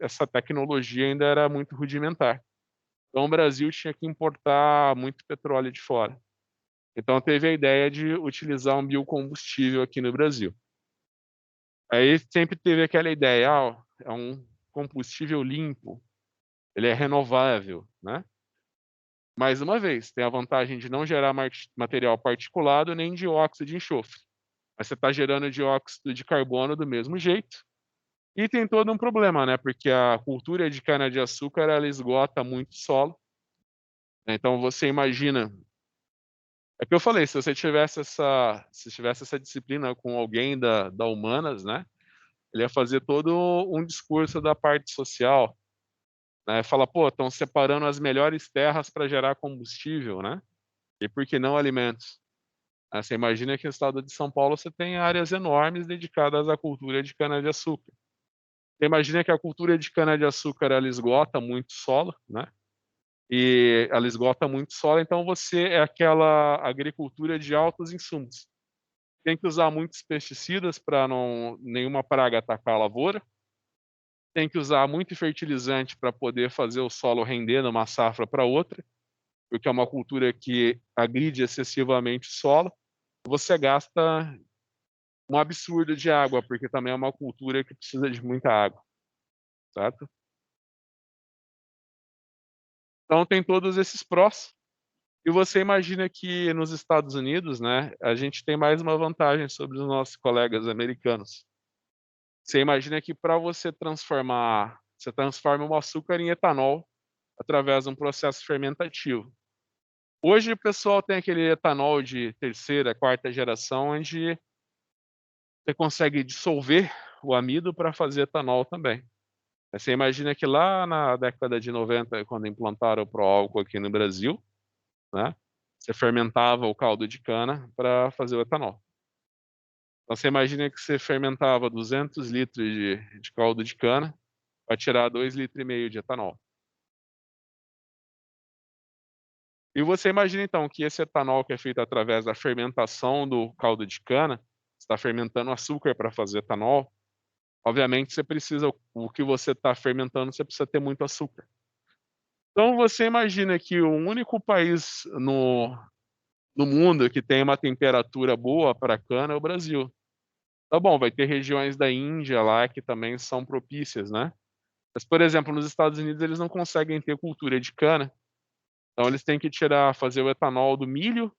essa tecnologia ainda era muito rudimentar. Então o Brasil tinha que importar muito petróleo de fora. Então teve a ideia de utilizar um biocombustível aqui no Brasil. Aí sempre teve aquela ideia, é um combustível limpo, ele é renovável, né? Mais uma vez, tem a vantagem de não gerar material particulado nem dióxido de enxofre. Mas você está gerando dióxido de carbono do mesmo jeito. E tem todo um problema, né? Porque a cultura de cana-de-açúcar, ela esgota muito solo. Então você imagina, é que eu falei, se você tivesse essa disciplina com alguém da humanas, né? Ele ia fazer todo um discurso da parte social, né? Fala, pô, estão separando as melhores terras para gerar combustível, né? E por que não alimentos? Você imagina que no estado de São Paulo você tem áreas enormes dedicadas à cultura de cana-de-açúcar. Você imagina que a cultura de cana-de-açúcar ela esgota muito solo, né? E ela esgota muito solo, então você é aquela agricultura de altos insumos. Tem que usar muitos pesticidas para não nenhuma praga atacar a lavoura. Tem que usar muito fertilizante para poder fazer o solo render de uma safra para outra, porque é uma cultura que agride excessivamente o solo. Você gasta um absurdo de água, porque também é uma cultura que precisa de muita água, certo? Então tem todos esses prós. E você imagina que nos Estados Unidos, né, a gente tem mais uma vantagem sobre os nossos colegas americanos. Você imagina que para você transforma o açúcar em etanol através de um processo fermentativo. Hoje o pessoal tem aquele etanol de terceira, quarta geração, onde você consegue dissolver o amido para fazer etanol também. Você imagina que lá na década de 90, quando implantaram o pró-álcool aqui no Brasil, né, você fermentava o caldo de cana para fazer o etanol. Então você imagina que você fermentava 200 litros de caldo de cana para tirar 2,5 litros de etanol. E você imagina então que esse etanol que é feito através da fermentação do caldo de cana, está fermentando açúcar para fazer etanol. Obviamente você precisa, o que você está fermentando, você precisa ter muito açúcar. Então você imagina que o único país no mundo que tem uma temperatura boa para cana é o Brasil. Tá bom, vai ter regiões da Índia lá que também são propícias, né? Mas, por exemplo, nos Estados Unidos eles não conseguem ter cultura de cana, então eles têm que fazer o etanol do milho,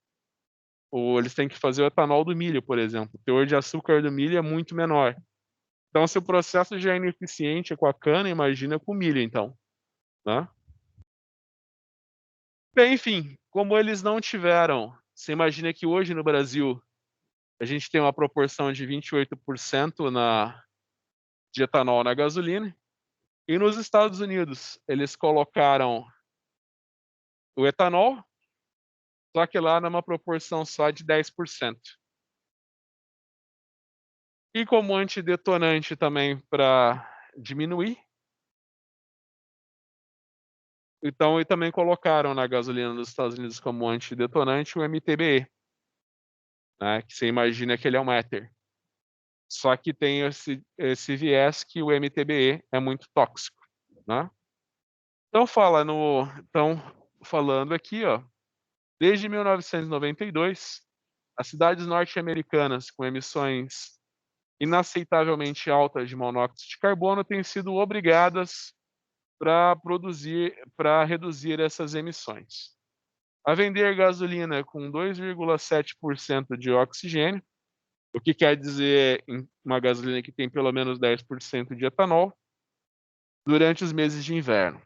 ou eles têm que fazer o etanol do milho, por exemplo. O teor de açúcar do milho é muito menor. Então, se o processo já é ineficiente com a cana, imagina com o milho, então, né? Bem, enfim, como eles não tiveram, você imagina que hoje no Brasil a gente tem uma proporção de 28% de etanol na gasolina, e nos Estados Unidos eles colocaram o etanol, só que lá numa proporção só de 10%. E como antidetonante também para diminuir, então e também colocaram na gasolina dos Estados Unidos como antidetonante o MTBE, né, que você imagina que ele é um éter. Só que tem esse viés que o MTBE é muito tóxico, né? Então falando aqui, ó, desde 1992, as cidades norte-americanas com emissões inaceitavelmente altas de monóxido de carbono têm sido obrigadas para reduzir essas emissões. A vender gasolina com 2,7% de oxigênio, o que quer dizer uma gasolina que tem pelo menos 10% de etanol, durante os meses de inverno.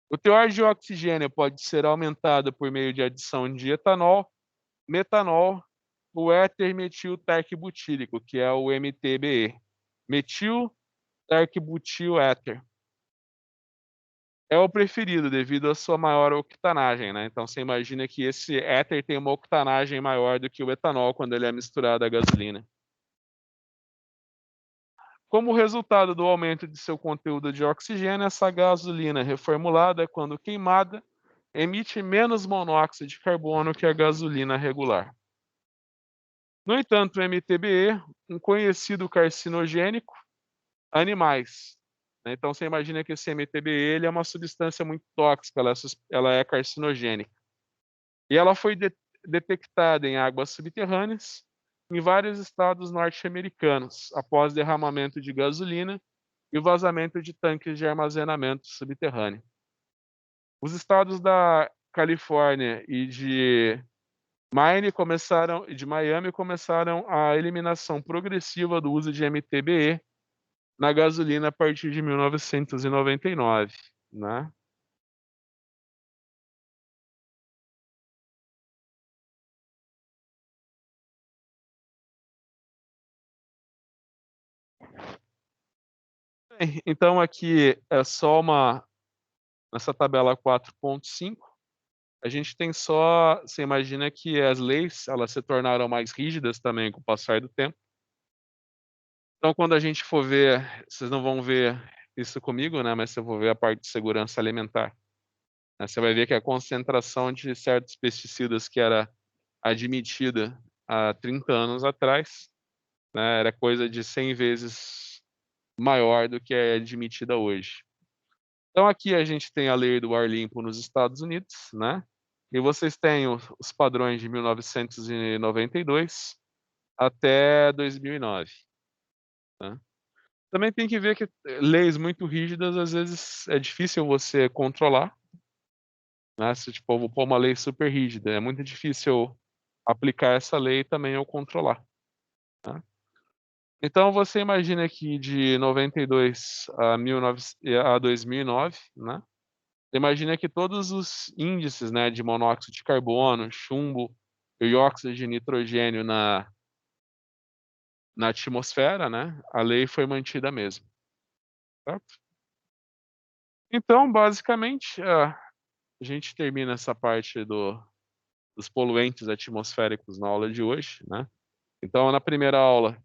O teor de oxigênio pode ser aumentado por meio de adição de etanol, metanol, o éter metilterquibutílico, que é o MTBE, metilterquibutil-éter. É o preferido devido à sua maior octanagem, né? Então você imagina que esse éter tem uma octanagem maior do que o etanol quando ele é misturado à gasolina. Como resultado do aumento de seu conteúdo de oxigênio, essa gasolina reformulada, quando queimada, emite menos monóxido de carbono que a gasolina regular. No entanto, o MTBE, um conhecido carcinogênico, animais. Né? Então você imagina que esse MTBE ele é uma substância muito tóxica, ela é carcinogênica. E ela foi detectada em águas subterrâneas em vários estados norte-americanos, após derramamento de gasolina e o vazamento de tanques de armazenamento subterrâneo. Os estados da Califórnia e de Miami começaram a eliminação progressiva do uso de MTBE na gasolina a partir de 1999, né? Bem, então aqui é só nessa tabela 4.5, a gente tem só, você imagina que as leis, elas se tornaram mais rígidas também com o passar do tempo. Então, quando a gente for ver, vocês não vão ver isso comigo, né? Mas se eu for ver a parte de segurança alimentar, né? Você vai ver que a concentração de certos pesticidas que era admitida há 30 anos atrás, né? Era coisa de 100 vezes maior do que é admitida hoje. Então, aqui a gente tem a lei do ar limpo nos Estados Unidos, né? E vocês têm os padrões de 1992 até 2009. Né? Também tem que ver que leis muito rígidas, às vezes, é difícil você controlar. Né? Se, tipo, eu vou pôr uma lei super rígida, é muito difícil aplicar essa lei também ou controlar. Né? Então, você imagina que de 92 a 2009, né? Imagina que todos os índices, né, de monóxido de carbono, chumbo e dióxido de nitrogênio na atmosfera, né, a lei foi mantida mesmo. Certo? Então, basicamente, a gente termina essa parte dos poluentes atmosféricos na aula de hoje, né? Então, na primeira aula,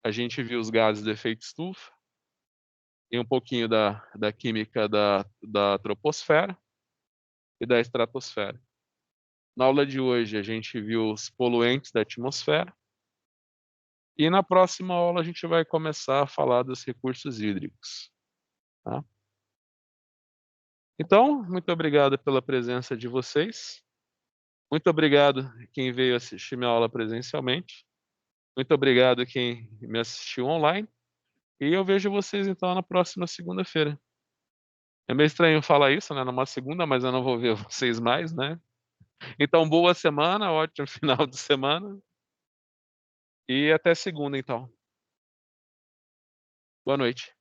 a gente viu os gases de efeito estufa e um pouquinho da química da troposfera e da estratosfera. Na aula de hoje, a gente viu os poluentes da atmosfera. E na próxima aula, a gente vai começar a falar dos recursos hídricos. Tá? Então, muito obrigado pela presença de vocês. Muito obrigado quem veio assistir minha aula presencialmente. Muito obrigado quem me assistiu online. E eu vejo vocês então na próxima segunda-feira. É meio estranho falar isso, né? Numa segunda, mas eu não vou ver vocês mais, né? Então, boa semana, ótimo final de semana. E até segunda, então. Boa noite.